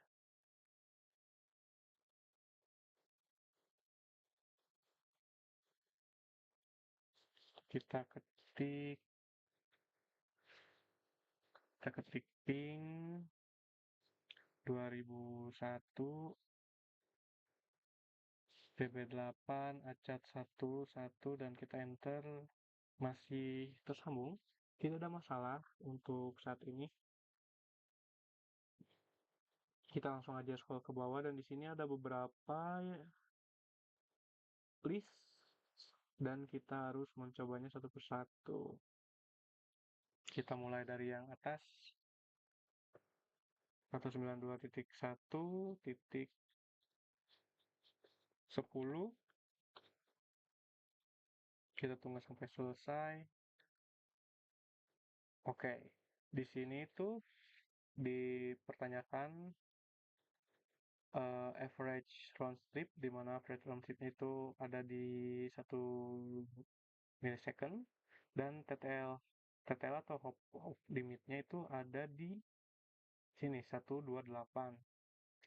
kita ketik ping 2001 pp8 acat 11 dan kita enter, masih tersambung, tidak ada masalah untuk saat ini. Kita langsung aja scroll ke bawah dan di sini ada beberapa list dan kita harus mencobanya satu persatu. Kita mulai dari yang atas, 192.1.10, kita tunggu sampai selesai. Oke, di sini tuh dipertanyakan average round trip, di mana average round trip itu ada di 1 millisecond, dan TTL atau hop of limitnya itu ada di sini 128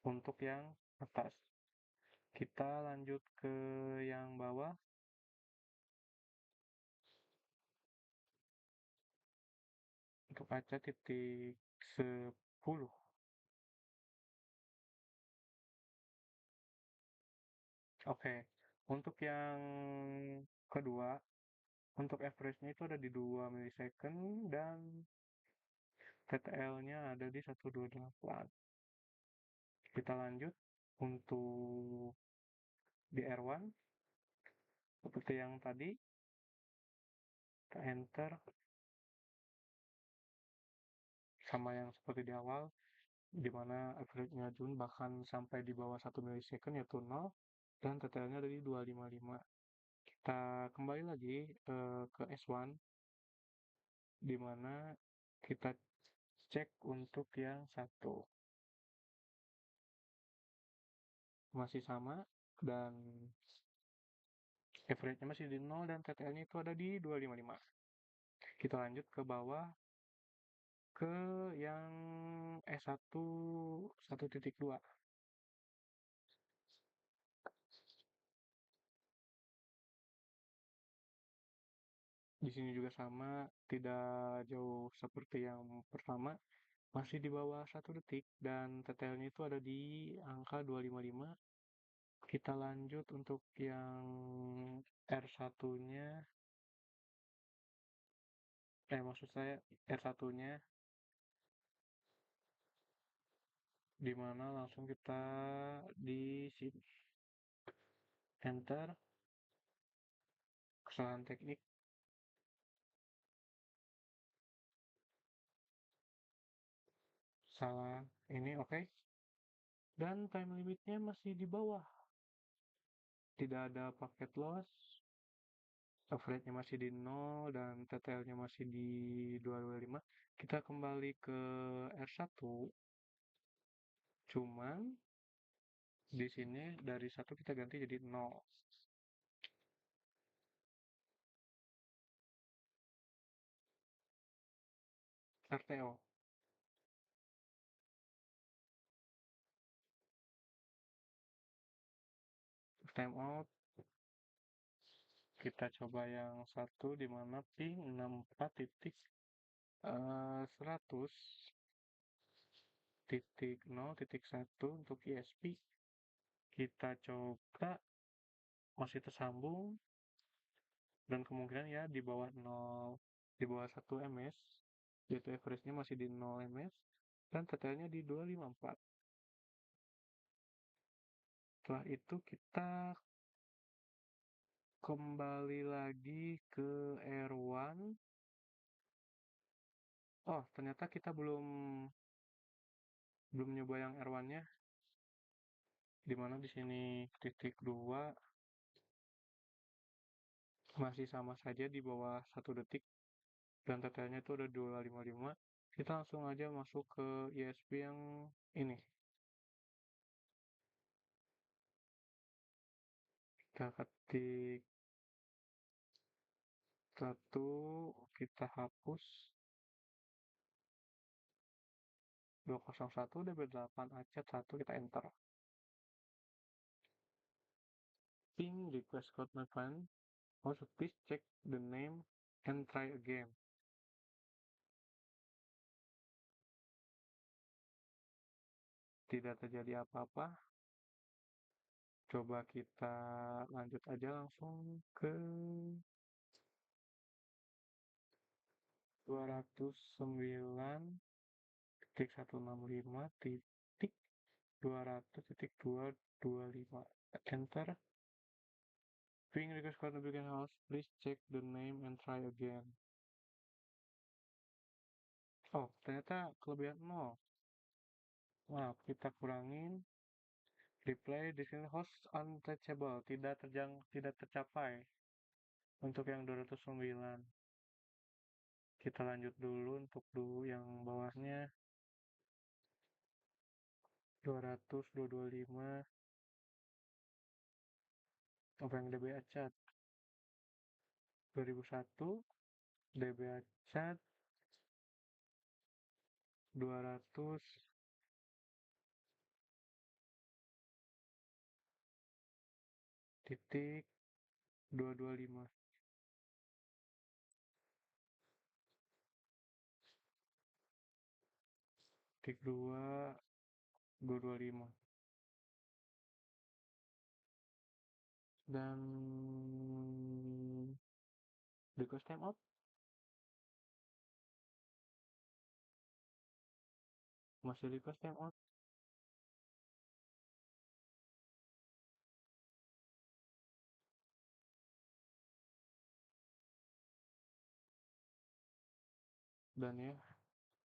untuk yang atas. Kita lanjut ke yang bawah, untuk kaca titik 10. Oke, untuk yang kedua, untuk average-nya itu ada di 2 millisecond dan TTL-nya ada di 128. Kita lanjut untuk di R1 seperti yang tadi, kita enter sama yang seperti di awal, di mana average-nya Jun bahkan sampai di bawah 1 millisecond yaitu 0 dan TTL-nya ada di 255. Kita kembali lagi ke S1, di mana kita cek untuk yang satu masih sama dan average-nya masih di 0 dan TTL-nya itu ada di 255. Kita lanjut ke bawah ke yang S1 1.2. Di sini juga sama, tidak jauh seperti yang pertama, masih di bawah 1 detik dan TTL-nya itu ada di angka 255. Kita lanjut untuk yang R1-nya, maksud saya R1-nya, di mana langsung kita di sini enter, kesalahan teknik, salah ini, oke. Dan time limitnya masih di bawah, tidak ada paket loss, average-nya masih di 0 dan TTL-nya masih di 225. Kita kembali ke R1, cuman di sini dari 1 kita ganti jadi 0. RTO. Time out. Kita coba yang satu di mana ping 64.100.1 untuk ISP. Kita coba masih tersambung dan kemungkinan ya di bawah 0, di bawah 1 ms, yaitu average-nya masih di 0 ms dan TTL-nya di 254. Setelah itu kita kembali lagi ke R1. Oh, ternyata kita belum nyoba yang R1-nya, di mana di sini titik 2 masih sama saja di bawah 1 detik, dan totalnya itu udah 255. Kita langsung aja masuk ke ISP yang ini. Kita ketik 1, kita hapus 201 DB8 acet 1, kita enter. Ping request code my friend. Also please check the name and try again. Tidak terjadi apa-apa. Coba kita lanjut aja langsung ke 209.165.200.225. Enter. Ping request code beacon house. Please check the name and try again. Oh, ternyata kelebihan 0. Maaf, kita kurangin. Reply disini host untouchable, tidak tercapai untuk yang 209. Kita lanjut dulu untuk yang bawahnya 200, 225. Apa yang DB Achat 2001, DB Achat 200 titik 225 titik 225. Dan request timeout masih request timeout. Dan ya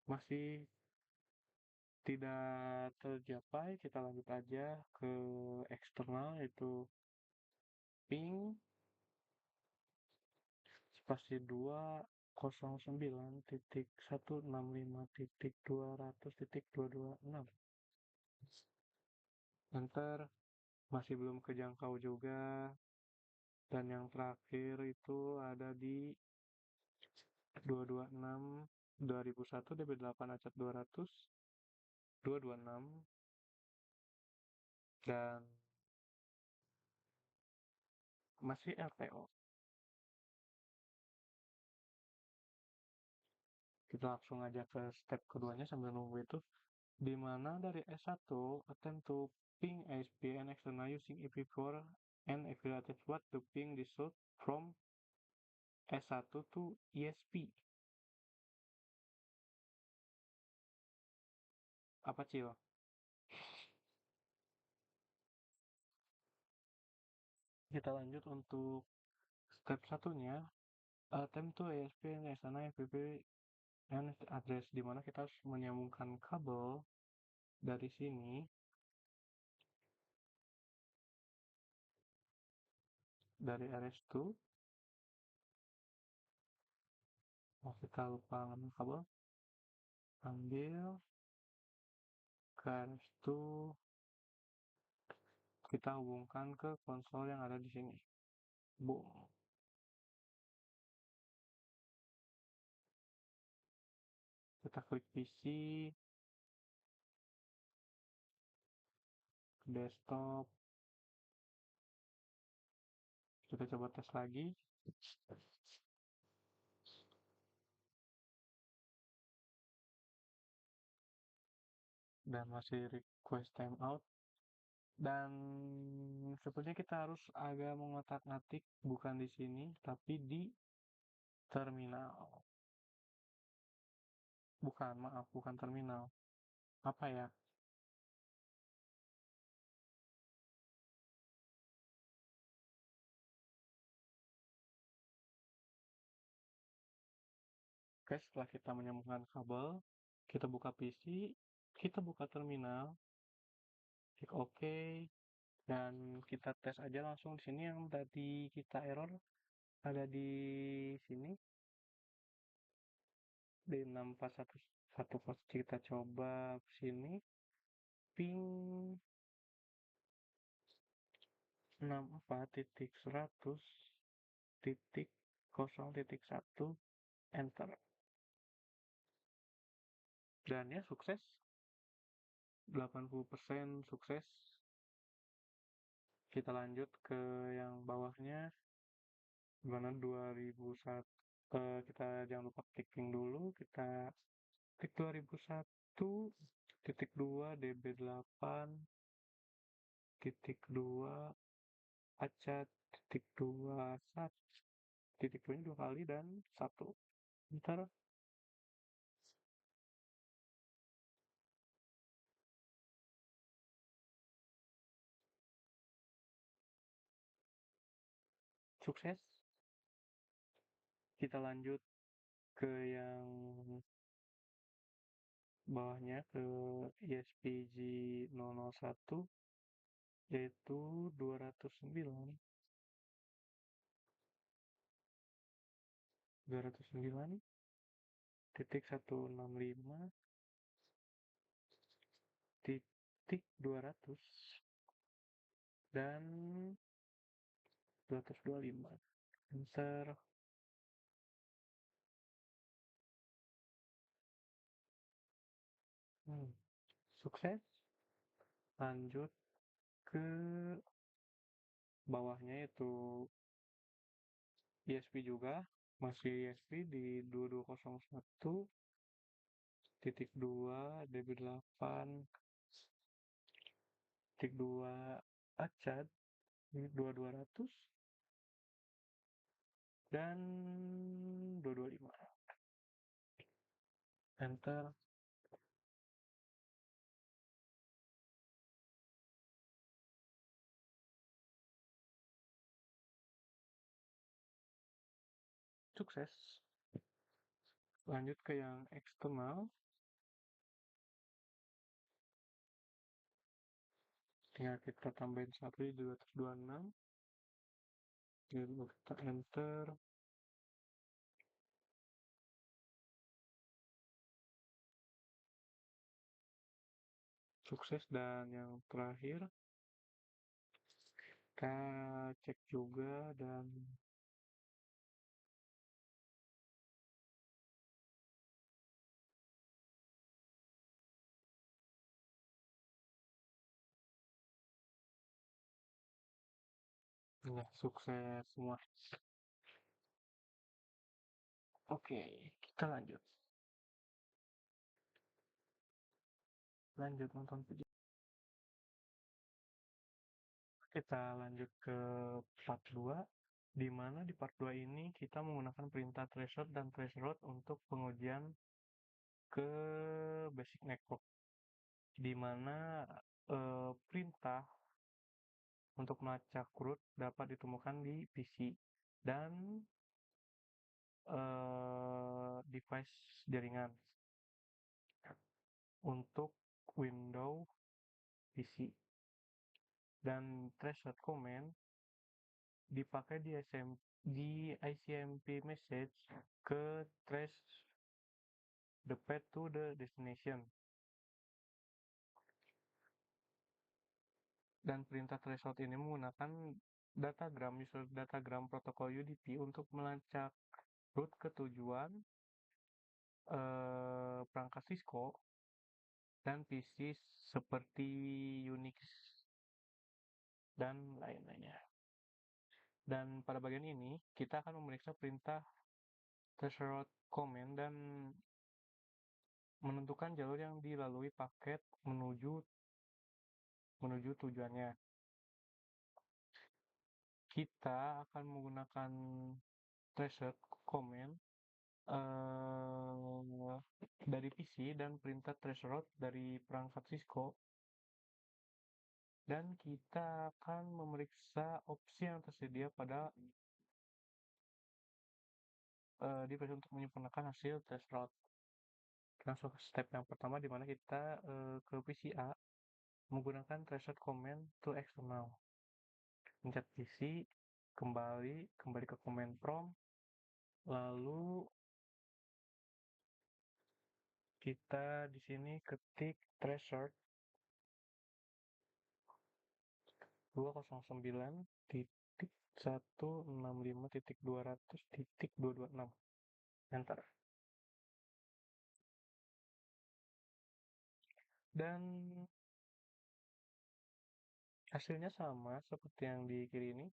masih tidak tercapai. Kita lanjut aja ke eksternal, yaitu ping spasi 209.165.200.226. Enter. Masih belum kejangkau juga. Dan yang terakhir itu ada di 226 2001 DB8 acet 200 226. Dan masih LTO. Kita langsung aja ke step keduanya sambil nunggu itu, di mana dari S1 attempt to ping ISP and external using IP4 and evaluated what the ping result from S1 to ISP. Apa Cil? Kita lanjut untuk step satunya, attempt to ISP and external IPv and address, di mana kita harus menyambungkan kabel dari sini, dari RS2. Oh, kita lupa ngambil kabel, ambil ke RS2, kita hubungkan ke konsol yang ada di sini. Boom. Kita klik PC, desktop. Kita coba tes lagi. Dan masih request timeout. Dan sepertinya kita harus agak mengotak-ngatik, bukan di sini, tapi di terminal. Bukan, maaf, bukan terminal. Apa ya? Oke, setelah kita menyambungkan kabel, kita buka PC, kita buka terminal, klik OK, dan kita tes aja langsung di sini yang tadi kita error. ada di sini di 641 kita coba sini ping 64.100.1 enter, dan ya sukses, 80% sukses. Kita lanjut ke yang bawahnya, dimana 2001, kita jangan lupa clicking dulu, kita klik 2001.2 DB8 titik 2 acat titik 2 titik 2 nya 2 kali dan 1 ntar sukses. Kita lanjut ke yang bawahnya, ke ISPG 001, yaitu 209.165 titik 200 dan 225 enter. Sukses. Lanjut ke bawahnya, yaitu ISP juga, masih ISP di 2201.2 DB8 titik 2 acat 2200 dan 225 enter. Sukses. Lanjut ke yang eksternal, tinggal kita tambahin 1 di 226, lalu kita enter. Sukses. Dan yang terakhir kita cek juga, dan ya sukses semua. Oke, kita lanjut nonton video. Kita lanjut ke part 2, di mana di part 2 ini kita menggunakan perintah threshold dan threshold untuk pengujian ke basic network, di mana perintah untuk melacak root dapat ditemukan di PC dan device jaringan untuk Windows PC, dan threshold command dipakai di ICMP message ke trace the path to the destination. Dan perintah threshold ini menggunakan user datagram protokol UDP untuk melacak root ke tujuan perangkat Cisco dan PC seperti Unix dan lain-lainnya. Dan pada bagian ini kita akan memeriksa perintah threshold command dan menentukan jalur yang dilalui paket menuju tujuannya. Kita akan menggunakan threshold command dari PC dan perintah threshold dari perangkat Cisco, dan kita akan memeriksa opsi yang tersedia pada device untuk menyempurnakan hasil threshold. Langsung ke step yang pertama, di mana kita ke PCA menggunakan threshold command to external. Pencet PC, kembali ke command prompt, lalu kita di sini ketik threshold 209.165.200.226. Enter. Dan hasilnya sama seperti yang di kiri ini.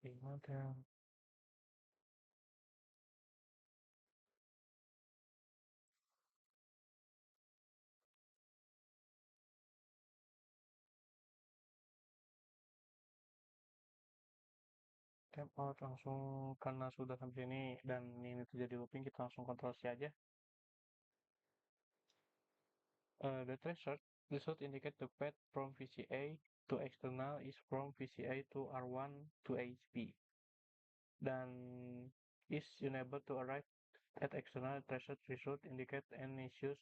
Gimana? Tap out langsung karena sudah sampai sini dan ini terjadi looping, kita langsung Ctrl C aja. The threshold result indicate the path from VCA to external is from VCA to R1 to ASP dan is unable to arrive at external threshold result indicate any issues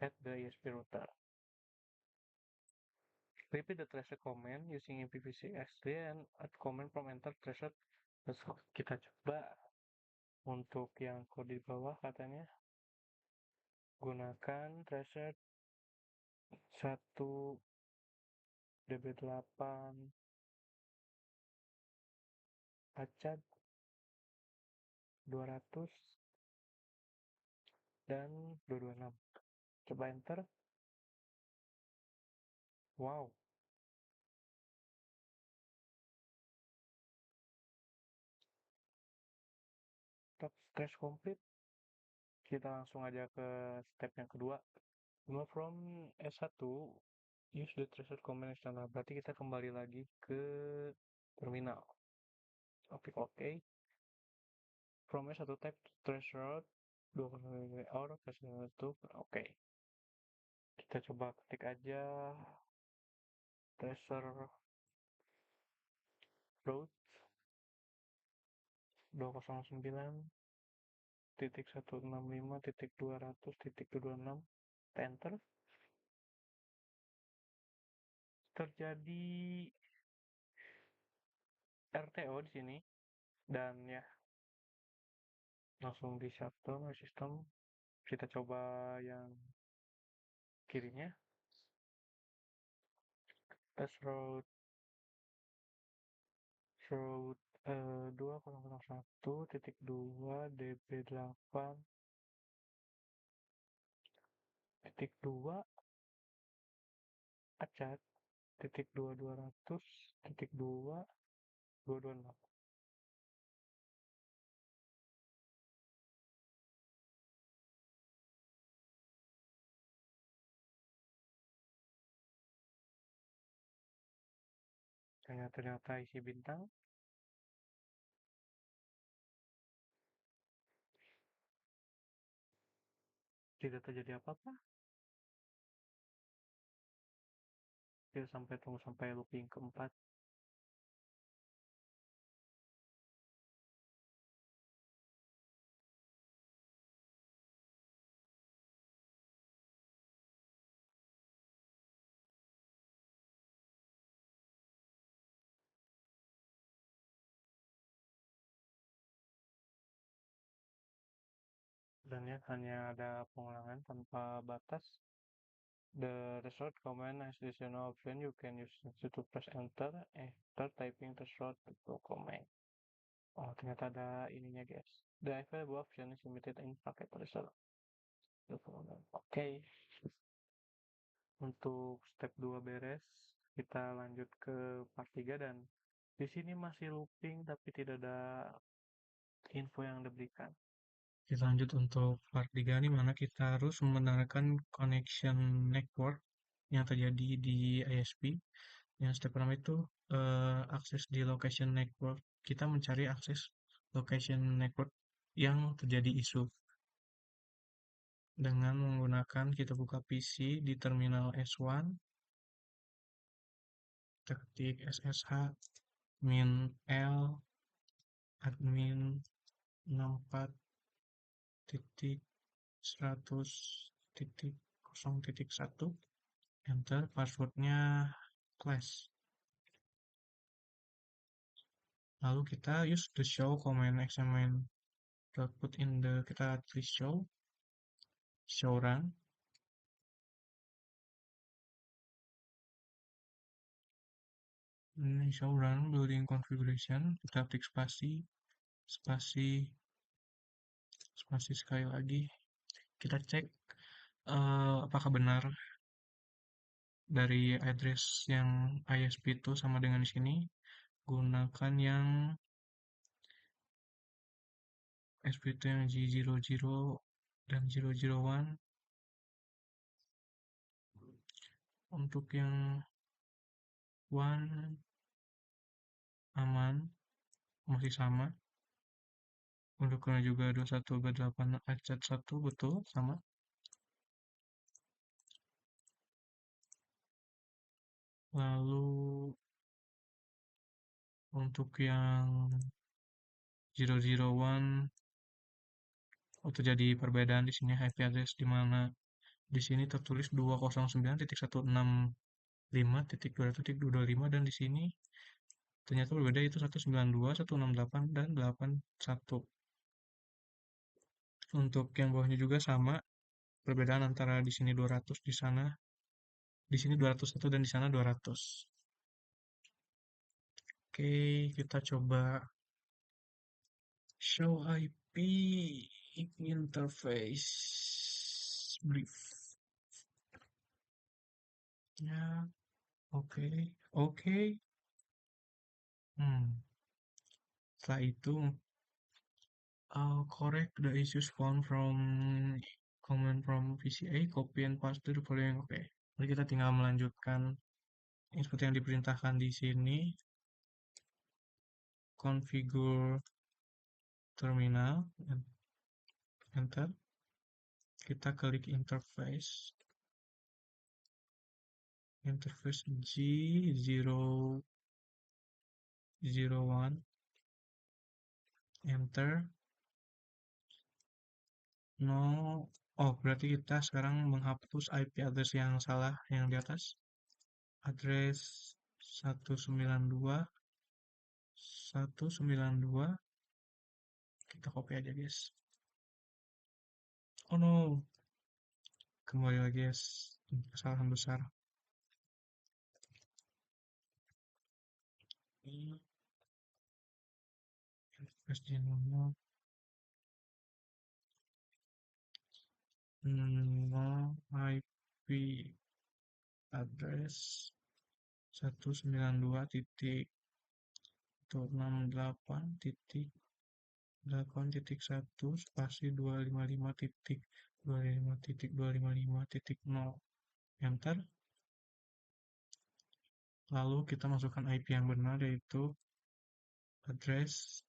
at the ASP router. Repeat the threshold command using ipvcx3 and add command from enter threshold. Terus kita coba untuk yang kode di bawah katanya gunakan threshold 1 db8 acad 200 dan 226. Coba enter. Wow, top trash complete. Kita langsung aja ke step yang kedua. Move from S1 use the threshold command external. Berarti kita kembali lagi ke terminal. Klik OK. From S1 type threshold 2 out threshold 1 OK. Kita coba ketik aja threshold root 209.165.200.226. Enter. Terjadi RTO di sini dan ya langsung di shutdown my system. Kita coba yang kirinya. Test route 2001.2 db8 titik 2 acad titik 2200 titik 2 226. Ternyata isi bintang. Tidak terjadi apa-apa. Kita tunggu sampai looping keempat. Dan ya hanya ada pengulangan tanpa batas. The result command has additional option you can use to press enter after typing the short command. Oh, ternyata ada ininya guys. The available option is limited in packet result. Oke. Untuk step 2 beres, kita lanjut ke part 3 dan di sini masih looping tapi tidak ada info yang diberikan. Kita lanjut untuk part 3 nih, mana kita harus membenarkan connection network yang terjadi di ISP. Yang step pertama itu akses di location network. Kita mencari akses location network yang terjadi isu. Dengan menggunakan kita buka PC di terminal S1, kita ketik SSH min L admin 64.100.0.1, enter, passwordnya class. Lalu kita use the show command examine output in the, kita tulis show run. Ini show run building configuration, kita klik spasi sekali lagi. Kita cek apakah benar dari address yang ISP itu sama dengan di sini. Gunakan yang ISP itu yang G00 dan 001. Untuk yang one aman, masih sama. Untuknya juga 21B8 achat 1, betul, sama. Lalu untuk yang 001 terjadi perbedaan di sini IP address, di mana di sini tertulis 209.165.200.225, dan di sini ternyata berbeda, itu 192, 168, dan 81. Untuk yang bawahnya juga sama, perbedaan antara di sini 200, di sini 201, dan di sana 200. Oke, kita coba show IP interface brief. Ya, oke. Setelah itu, correct the issues found from command from VCA, copy and paste to the following. Oke. Jadi kita tinggal melanjutkan seperti yang diperintahkan di sini. Configure terminal, enter. Kita klik interface G001, enter. No, berarti kita sekarang menghapus IP address yang salah yang di atas. Address 192, kita copy aja, guys. Oh no, kembali lagi, guys, kesalahan besar. IP address 192.168.8.1 spasi 255.255.255.0, enter. Lalu kita masukkan IP yang benar, yaitu address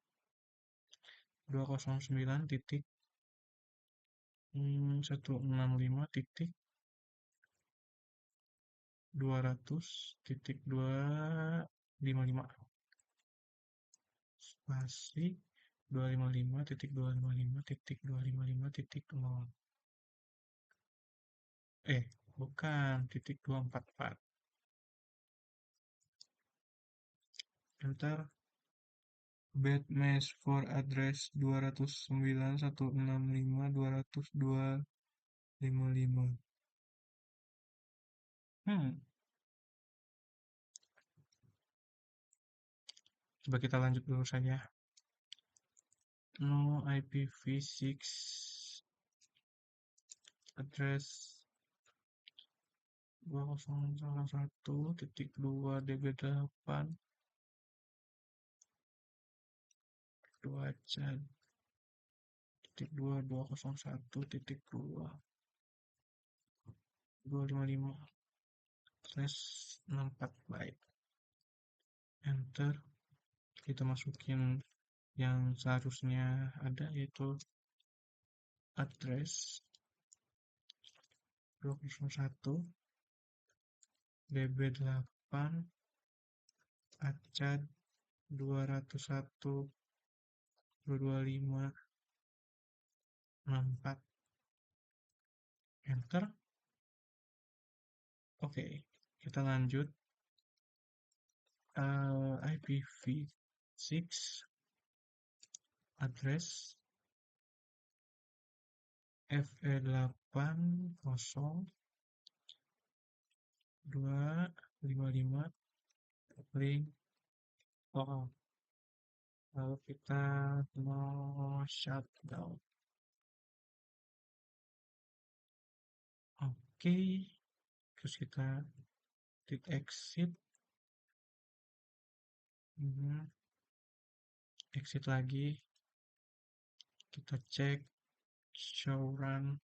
209.165.200.255 spasi 255.255.255.0. Bukan, titik 244. Enter. Bad mesh for address 209.165.200.255. Coba kita lanjut dulu saja. No IPv6 address 20.1.2 db8 2 chat 2.201.2 255/64 byte. Enter. Kita masukin yang seharusnya ada, yaitu address 201 db8 achat 201.225 64, enter. Oke, kita lanjut. IPv6 address FE80 255 link lokal. Lalu kita mau shutdown. Oke, terus kita klik exit. Exit lagi, kita cek show run.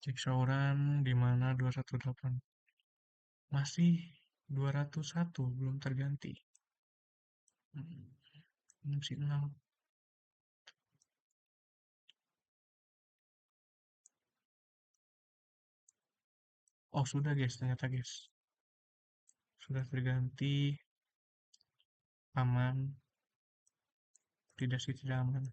Cek show run di mana 218. Masih 201 belum terganti. Masih 6. Oh, sudah guys, ternyata guys. Sudah terganti, aman. Tidak sih, tidak aman.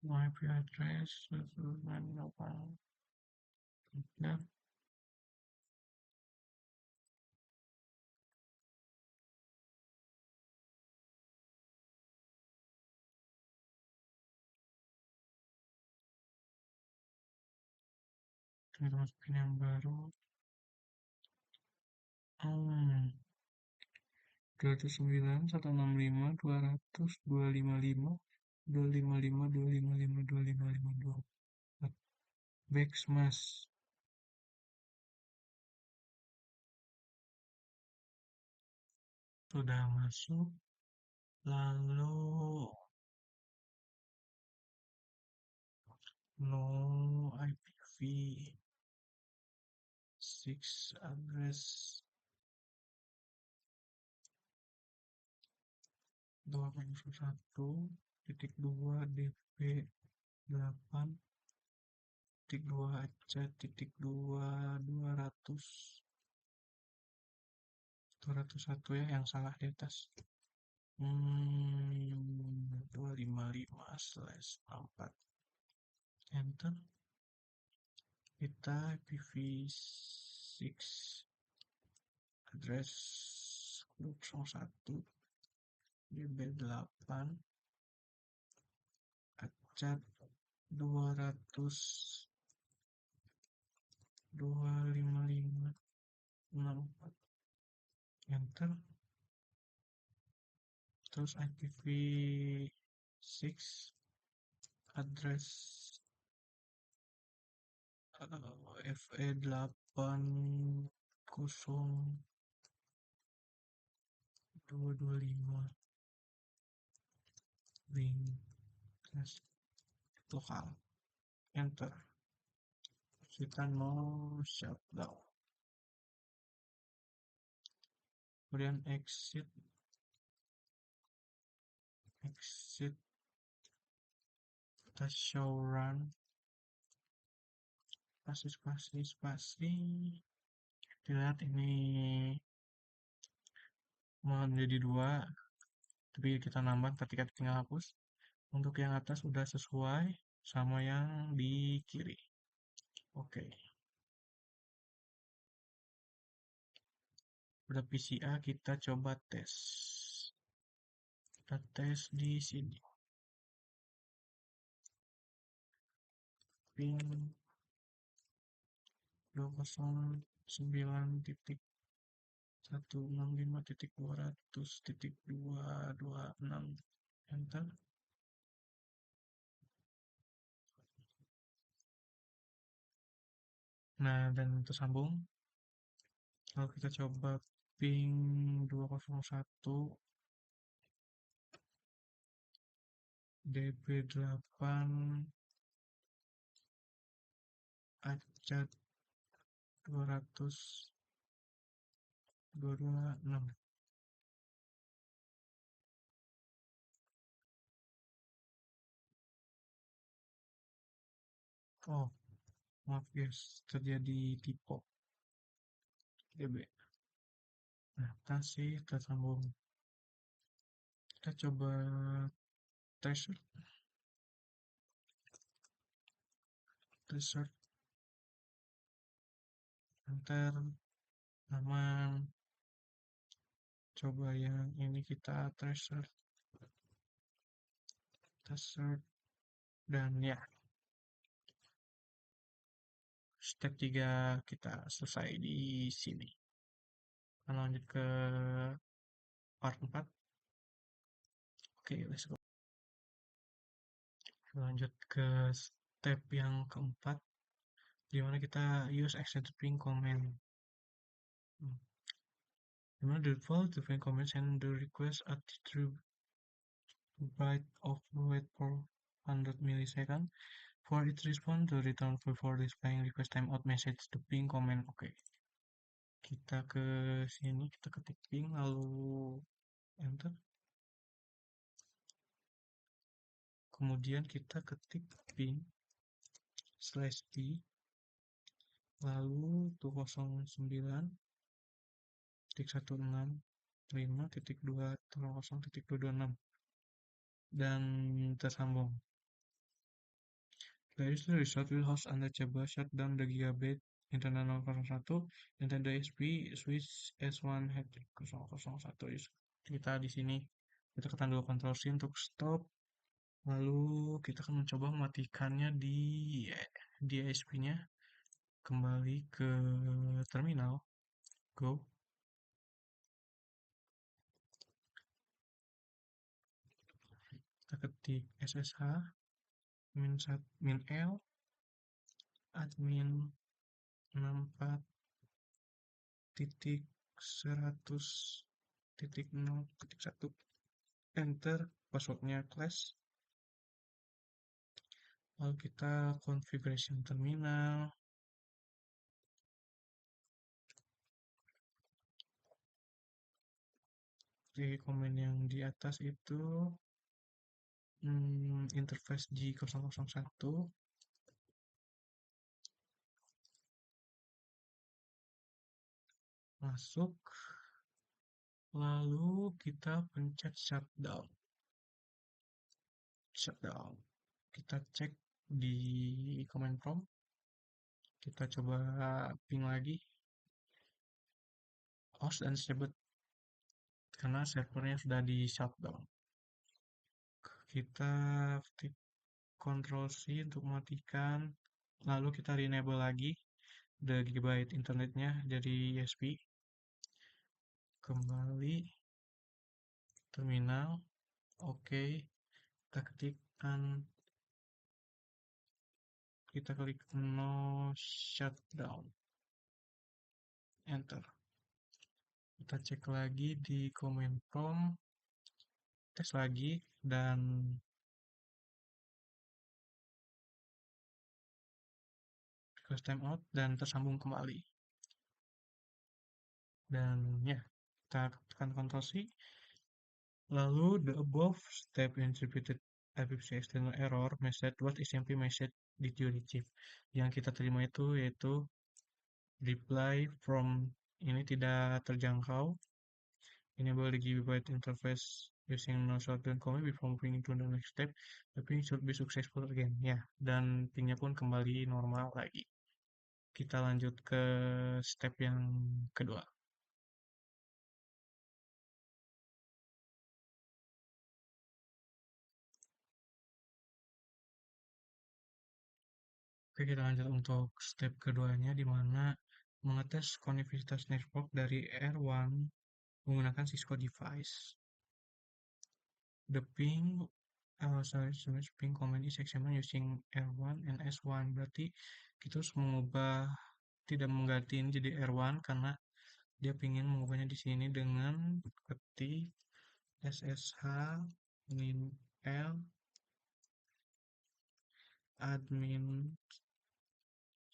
My IP address, nah, kita masukin yang baru. 209, 165, 200, 255, 255, 255, 255, 24. Backsmash. Sudah masuk. Lalu no IPv6 address 2.1.2 dp8 titik 2 aja titik 2 200 201 ya, yang salah di atas. 255/4, enter. Kita IPv6 address 1 db8 acat 200 255/64, enter. Terus IPv6 address FE80 225 link lokal, enter. Kita mau shutdown, kemudian exit, kita show run, spasi. Dilihat ini menjadi 2, tapi kita nambah ketika tinggal hapus. Untuk yang atas sudah sesuai sama yang di kiri. Oke. Pada PCA kita coba tes. Kita tes di sini. Pin 209.165.200.226, enter. Nah, dan tersambung. Kalau kita coba ping 201 DB8 Acat 200 226. Oh, maaf guys, terjadi typo DB. Nah, masih tersambung. Kita coba tracer, tracer, enter, aman. Coba yang ini kita tracer, tracer, dan ya, step 3 kita selesai di sini. Kita lanjut ke part 4. Oke, let's go. Lanjut ke step yang keempat, di mana kita use extended ping command. Di mana the default define command send the request at true byte of wait for 100 millisecond for its response to return before displaying request timeout message to ping command. Oke, kita ke sini, kita ketik ping lalu enter. Kemudian kita ketik ping /p lalu 209.165.200.226 dan tersambung. The initial result will host untouchable shutdown the gigabit internet 001 and then the SP switch S1 head 001. Kita di sini kita tekan dulu Ctrl C untuk stop. Lalu kita akan mencoba mematikannya di ISP-nya. Kembali ke terminal. Go. Kita ketik SSH min L admin 64.100.0.1 enter, passwordnya class. Lalu kita configuration terminal. Di komen yang di atas itu interface G001 masuk, lalu kita pencet shutdown. Kita cek di command prompt, kita coba ping lagi host dan stable karena servernya sudah di shutdown. Kita ketik Ctrl C untuk mematikan, lalu kita re-enable lagi the gigabyte internetnya dari ISP. Kembali terminal. Oke, kita ketikkan, kita klik no shutdown, enter. Kita cek lagi di command prompt, tes lagi, dan request timeout, dan tersambung kembali. Dan ya, kita tekan Ctrl C. Lalu the above step interpreted IPv6 external error message what is simply message did you retrieve. Yang kita terima itu yaitu reply from ini tidak terjangkau, enable the gigabyte interface using no shutdown command before moving to the next step. The ping should be successful again. Ya, dan pingnya pun kembali normal lagi. Kita lanjut ke step yang kedua. Oke, kita lanjut untuk step keduanya, di mana mengetes konektivitas network dari R1 menggunakan Cisco device. The ping ping command is examined using R1 and S1. Berarti kita harus mengubah tidak mengganti ini jadi R1 karena dia ingin mengubahnya di sini dengan ketik ssh min l admin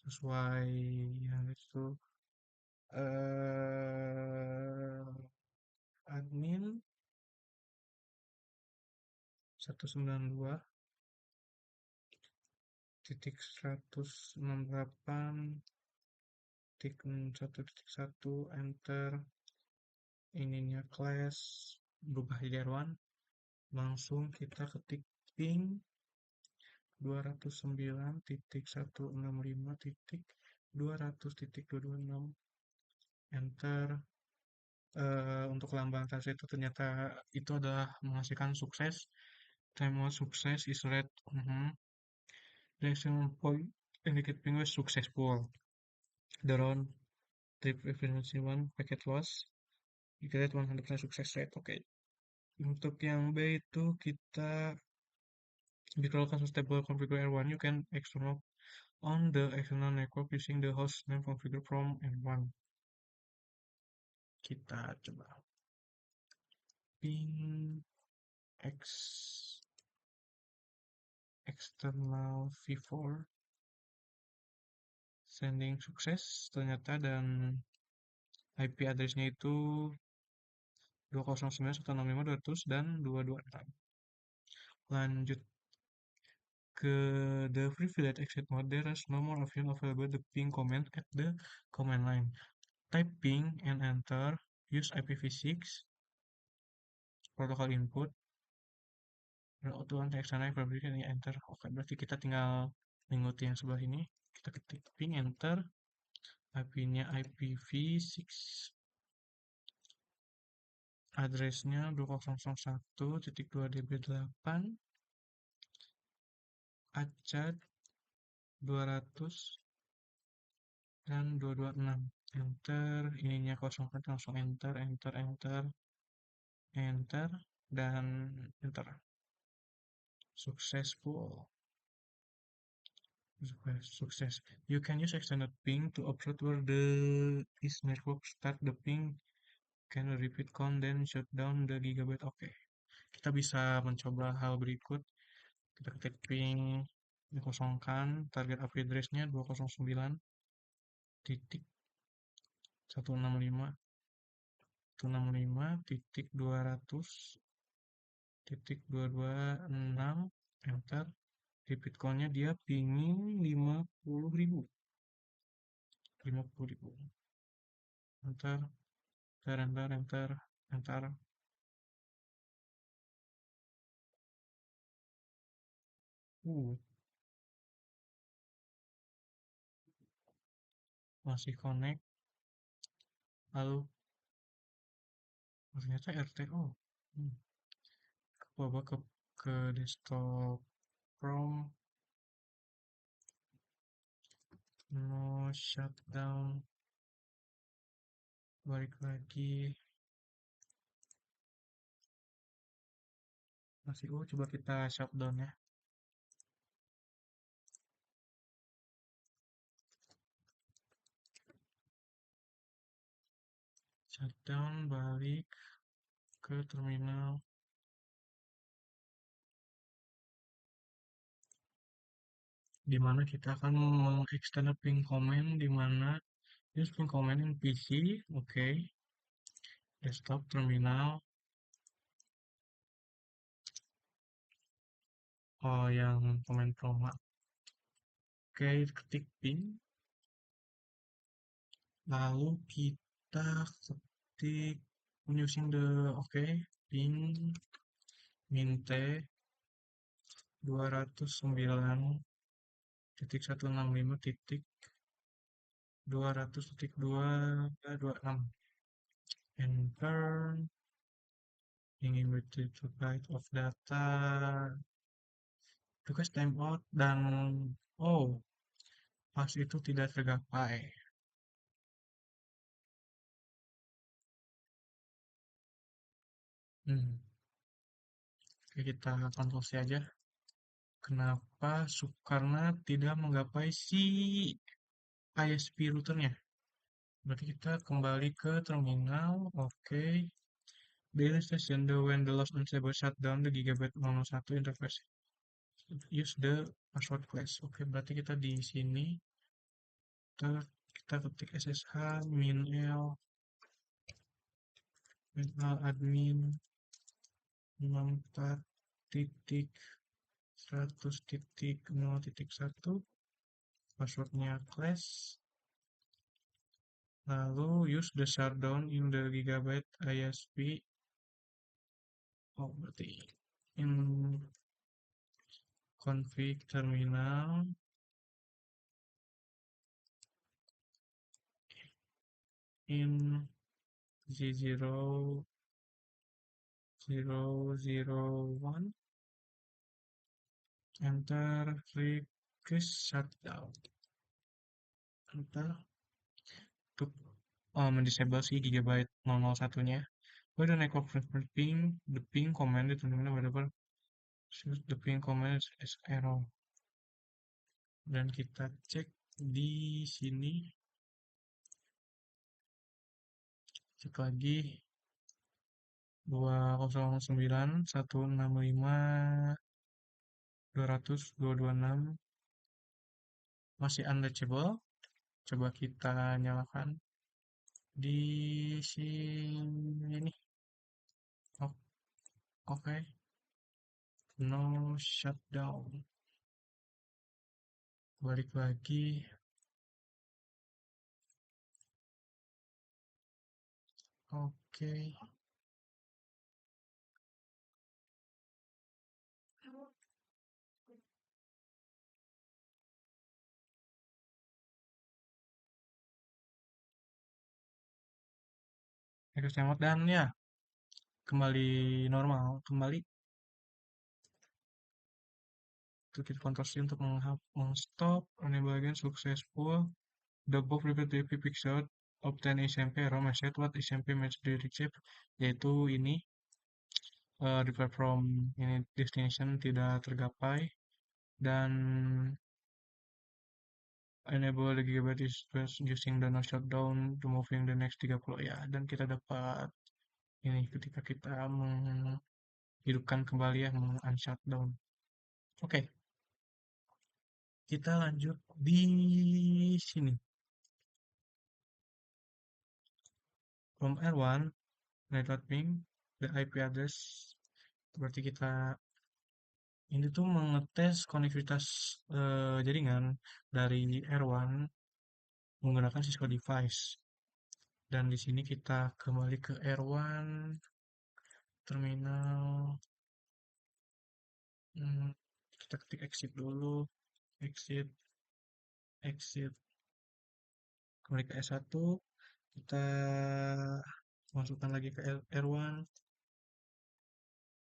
sesuai yang itu admin 192 titik 168 titik 1.1 enter ininya class berubah jadi R1 langsung kita ketik ping 209.165.200.226 enter. Untuk lambang transaksi itu ternyata itu adalah menghasilkan sukses. Time was success is red. The exclamation point indicate ping was successful. The round trip efficiency one packet loss equate 100% success rate. Oke. Untuk yang B itu kita because stable configure R1 you can external on the external network using the host name configure from R1. Kita coba ping x external v4 sending sukses ternyata dan IP address-nya itu 209.165.200 dan 226. Lanjut ke the privileged exit mode, there is no more option available the ping command at the command line. Type ping and enter, use IPv6 protocol input, to external fabrication and enter. Oke, berarti kita tinggal mengikuti yang sebelah ini. Kita ketik ping, enter, IP-nya IPv6, address-nya 2001.2db8, acad 200 dan 226. Enter, ininya kosongkan langsung enter, enter, enter, enter, dan enter. Successful. Sukses. You can use extended ping to upload where the is network start the ping can repeat count then shut down the gigabyte. Oke. Kita bisa mencoba hal berikut. Kita ketik ping dikosongkan target IP address-nya 209.165.200.226 enter. Repeat count-nya dia pingin 50.000. Enter, enter, enter, enter. Masih connect. Lalu ternyata RTO. Coba ke desktop Chrome. No shutdown. Balik lagi. Masih coba kita shutdown ya. Shutdown, balik ke terminal. Di mana kita akan mengextend ping command di mana use ping command in PC. Oke. Desktop terminal. Oh, yang command prompt. Oke, ketik ping. Lalu kita ketik using the ping mint 209.165.200.226 enter ingin retrieve byte of data tugas timeout dan pas itu tidak tergapai. Oke, kita kontrol C aja. Kenapa? Karena tidak menggapai si ISP routernya. Berarti kita kembali ke terminal. Oke. Daily session, when the lost unstable shutdown the Gigabyte 001 interface. Use the password class. Oke, berarti kita di sini kita ketik SSH min admin 64 titik 100.0.1, passwordnya class, lalu use the shutdown in the Gigabyte ISP. Oh, berarti in config terminal in Z00001, enter request shutdown, enter untuk mendisable si Gigabyte 001-nya. For the network transfer ping, the ping command di terminal whatever shows the ping command is error. Dan kita cek di sini, cek lagi 2009.165.200.226 masih unreachable. Coba kita nyalakan di sini. Oh, oke. No shutdown. Balik lagi. Oke. Request selamat dan ya kembali normal, kembali kita kontrol untuk mengstop enable again successful. The above repeated picture obtain SMP error message what SMP message received, yaitu ini depart from ini destination tidak tergapai, dan enable the gigabyte is using the no shutdown removing the next 30 ya, dan kita dapat ini ketika kita menghidupkan kembali ya, unshutdown. Oke, kita lanjut di sini. From R1 network ping the IP address, berarti kita ini tuh mengetes konektivitas jaringan dari R1 menggunakan Cisco device. Dan di sini kita kembali ke R1 terminal. Kita ketik exit dulu, exit, kembali ke S1, kita masukkan lagi ke R1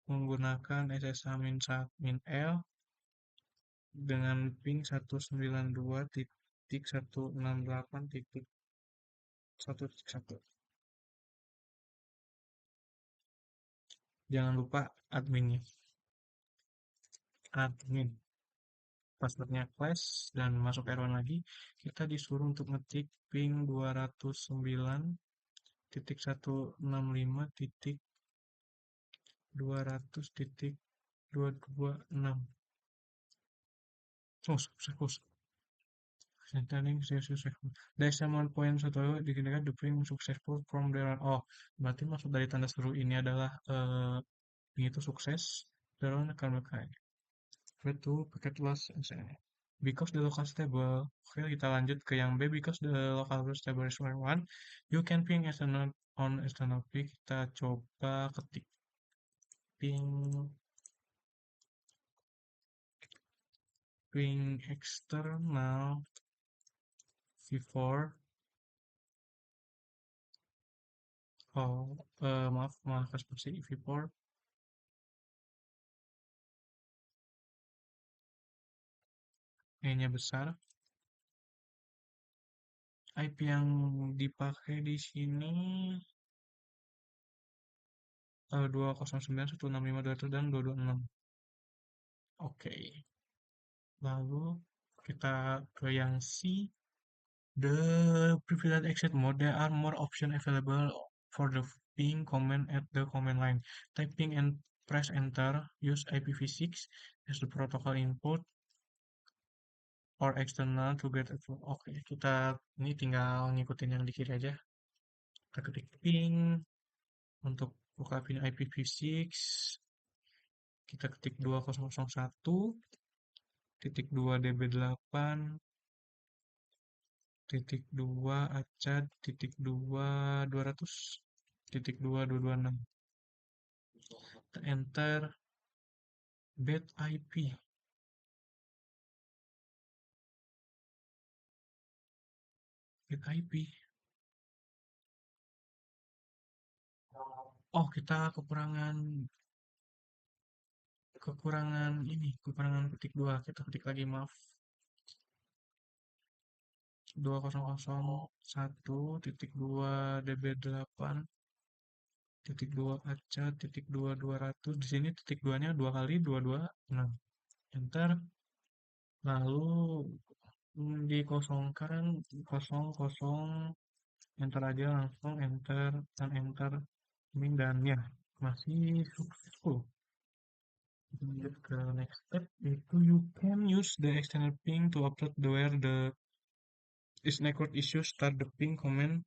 menggunakan SSH min L dengan ping 192.168.1.1. Jangan lupa admin passwordnya class, dan masuk R1 lagi. Kita disuruh untuk ngetik ping 209.165.200.226. Sukses. Centering successful. Decimal point satu digunakan the ping successful from there. Oh, berarti maksud dari tanda seru ini adalah ping itu sukses. Thereon akan berkait. To packet loss because the local stable. Oke, kita lanjut ke yang B. Because the local stable is 1, you can ping external on external ping. Kita coba ketik ping external v4. Maaf seperti v4. E-nya besar. IP yang dipakai di sini 209.165.200 dan 226. Oke. Lalu kita ke yang C. The preferred exit mode, there are more options available for the ping command at the command line. Type ping and press enter. Use IPv6 as the protocol input or external to get info. Oke, kita ini tinggal ngikutin yang di kiri aja. Kita ketik ping untuk buka pin IPv6. Kita ketik 2001.2 db8 titik 2 acad titik 2 200 titik 2226 kita enter bed IP bed IP oh kita kekurangan kekurangan ketik 2 kita ketik lagi maaf 2001.2 db8 titik 2 acad titik 2 200 di sini titik 2 nya 2 kali 226 enter lalu dikosongkan kosong kosong enter aja langsung enter dan enter ini dan ya masih successful. Lanjut ke next step itu you can use the external ping to upload the where the is network issue start the ping command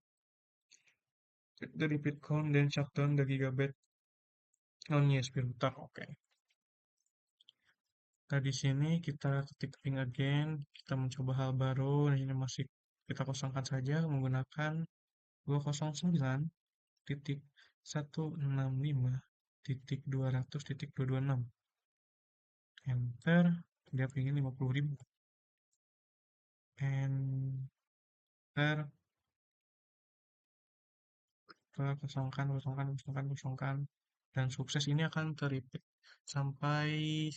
the repeat count then shut down the gigabyte on yes filter oke. Nah di sini kita ketik ping again kita mencoba hal baru nah ini masih kita kosongkan saja menggunakan 201.165.200.226 enter dia pingin 50.000 enter kita kosongkan dan sukses ini akan terrepeat sampai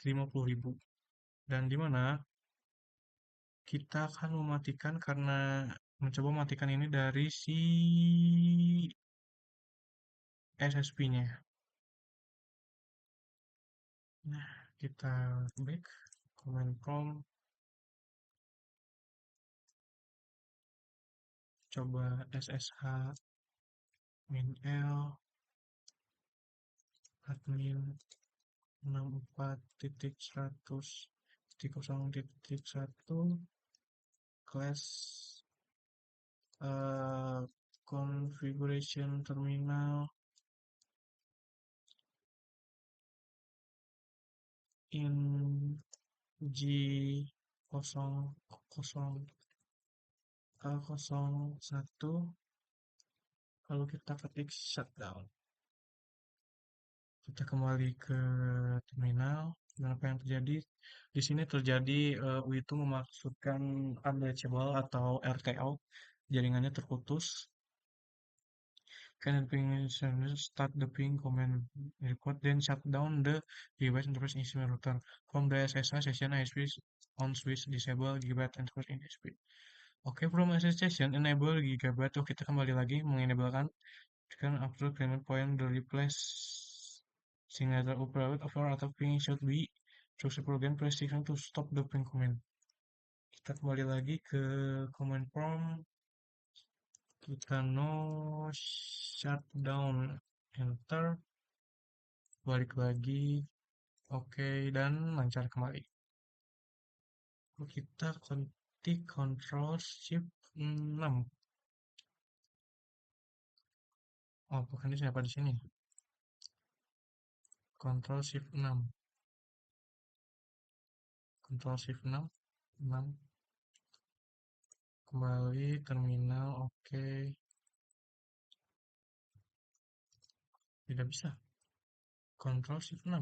50.000 dan dimana kita akan mematikan karena mencoba mematikan ini dari si SSP nya nah kita back command prompt coba SSH min L admin 64.100.0.1 class configuration terminal in G00L01 lalu kita ketik shutdown kita kembali ke terminal dan apa yang terjadi di sini terjadi U itu memaksudkan unreachable atau RTL jaringannya terputus can ping start the ping command report then shut down the device interface in router from the SSH session ISP on switch disable gigabyte interface in ISP. Oke, from SSH session enable gigabyte. Oh, kita kembali lagi mengenablekan kan after payment point the replace signature upload over atau ping should be successful again press to stop the ping command. Kita kembali lagi ke command prompt kita no shutdown enter balik lagi oke dan lancar kembali kita ketik control shift 6 oh bukan ini siapa di sini control shift 6 control shift 6 kembali terminal oke tidak bisa control shift 6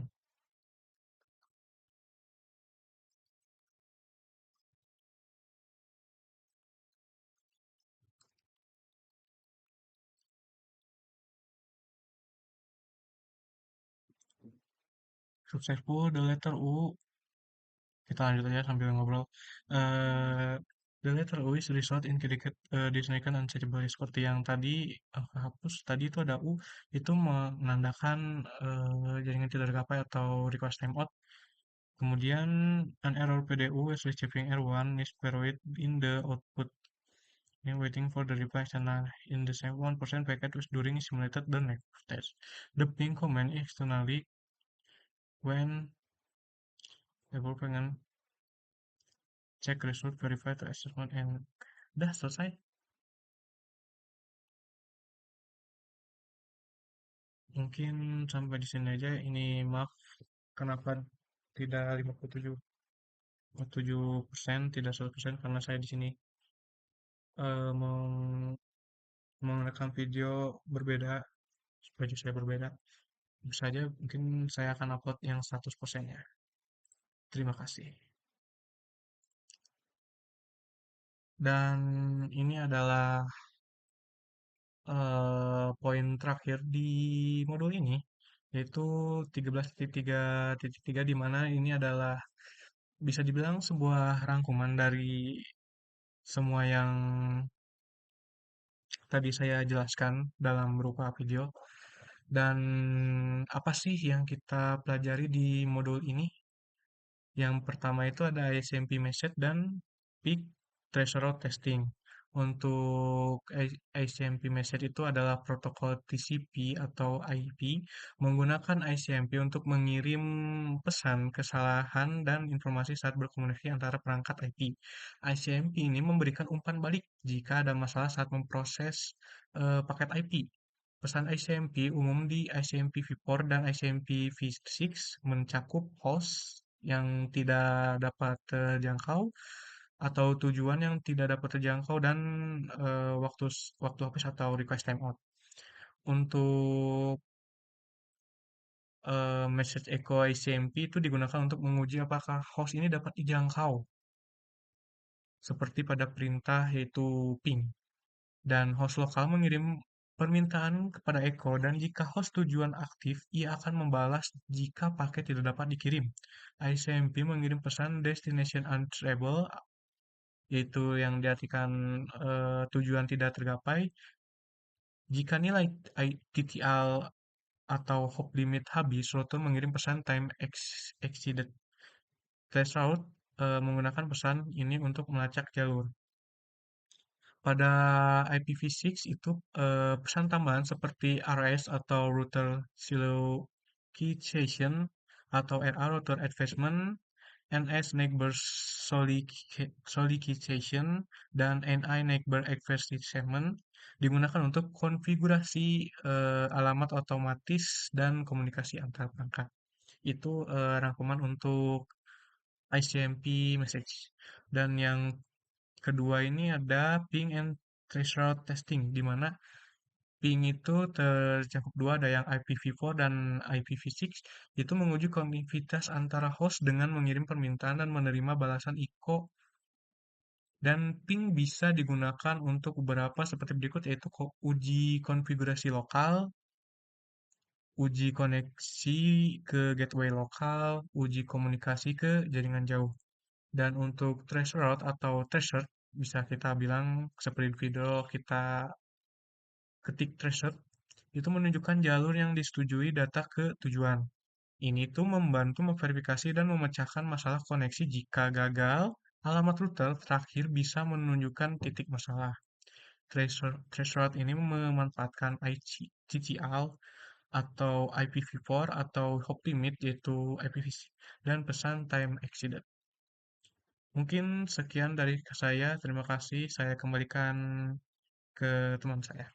successful the letter U kita lanjut aja sambil ngobrol the letter U is result in disnaken unsearchable seperti yang tadi hapus tadi itu ada U itu menandakan jaringan tidak tercapai atau request timeout Kemudian an error PDU is receiving R1 is buried in the output and waiting for the reply channel in the same 1% packet was during simulated the next test. The ping command externally when able pengen cek result verify to assessment and udah selesai. Mungkin sampai di sini aja. Ini maaf kenapa tidak 57% tidak 100% karena saya di sini eh, meng- merekam video berbeda, baju saya berbeda. Bisa saja mungkin saya akan upload yang 100%-nya. Terima kasih. Dan ini adalah poin terakhir di modul ini, yaitu 13.3.3 di mana ini adalah bisa dibilang sebuah rangkuman dari semua yang tadi saya jelaskan dalam berupa video. Dan apa sih yang kita pelajari di modul ini? Yang pertama itu ada ICMP message dan peak threshold testing. Untuk ICMP message itu adalah protokol TCP atau IP menggunakan ICMP untuk mengirim pesan kesalahan dan informasi saat berkomunikasi antara perangkat IP. ICMP ini memberikan umpan balik jika ada masalah saat memproses paket IP. Pesan ICMP umum di ICMP v4 dan ICMP v6 mencakup host yang tidak dapat terjangkau atau tujuan yang tidak dapat terjangkau dan waktu habis atau request timeout. Untuk message echo ICMP itu digunakan untuk menguji apakah host ini dapat dijangkau seperti pada perintah yaitu ping. Dan host lokal mengirim permintaan kepada Echo dan jika host tujuan aktif, ia akan membalas jika paket tidak dapat dikirim. ICMP mengirim pesan destination unreachable, yaitu yang diartikan tujuan tidak tergapai. Jika nilai TTL atau hop limit habis, router mengirim pesan time exceeded. Threshold menggunakan pesan ini untuk melacak jalur. Pada IPv6 itu pesan tambahan seperti RS atau Router Solicitation atau RA Router Advancement, NS Neighbor Solicitation, dan NI Neighbor Advancement digunakan untuk konfigurasi alamat otomatis dan komunikasi antar perangkat. Itu rangkuman untuk ICMP message. Dan yang kedua ini ada ping and threshold testing, di mana ping itu tercakup dua, ada yang IPv4 dan IPv6, itu menguji konektivitas antara host dengan mengirim permintaan dan menerima balasan ICO, dan ping bisa digunakan untuk beberapa seperti berikut, yaitu uji konfigurasi lokal, uji koneksi ke gateway lokal, uji komunikasi ke jaringan jauh. Dan untuk threshold atau threshold bisa kita bilang seperti video kita ketik threshold itu menunjukkan jalur yang disetujui data ke tujuan. Ini tuh membantu memverifikasi dan memecahkan masalah koneksi. Jika gagal, alamat router terakhir bisa menunjukkan titik masalah. Threshold ini memanfaatkan TTL atau IPv4 atau hop limit yaitu IPv6 dan pesan time exceeded. Mungkin sekian dari saya. Terima kasih. Saya kembalikan ke teman saya.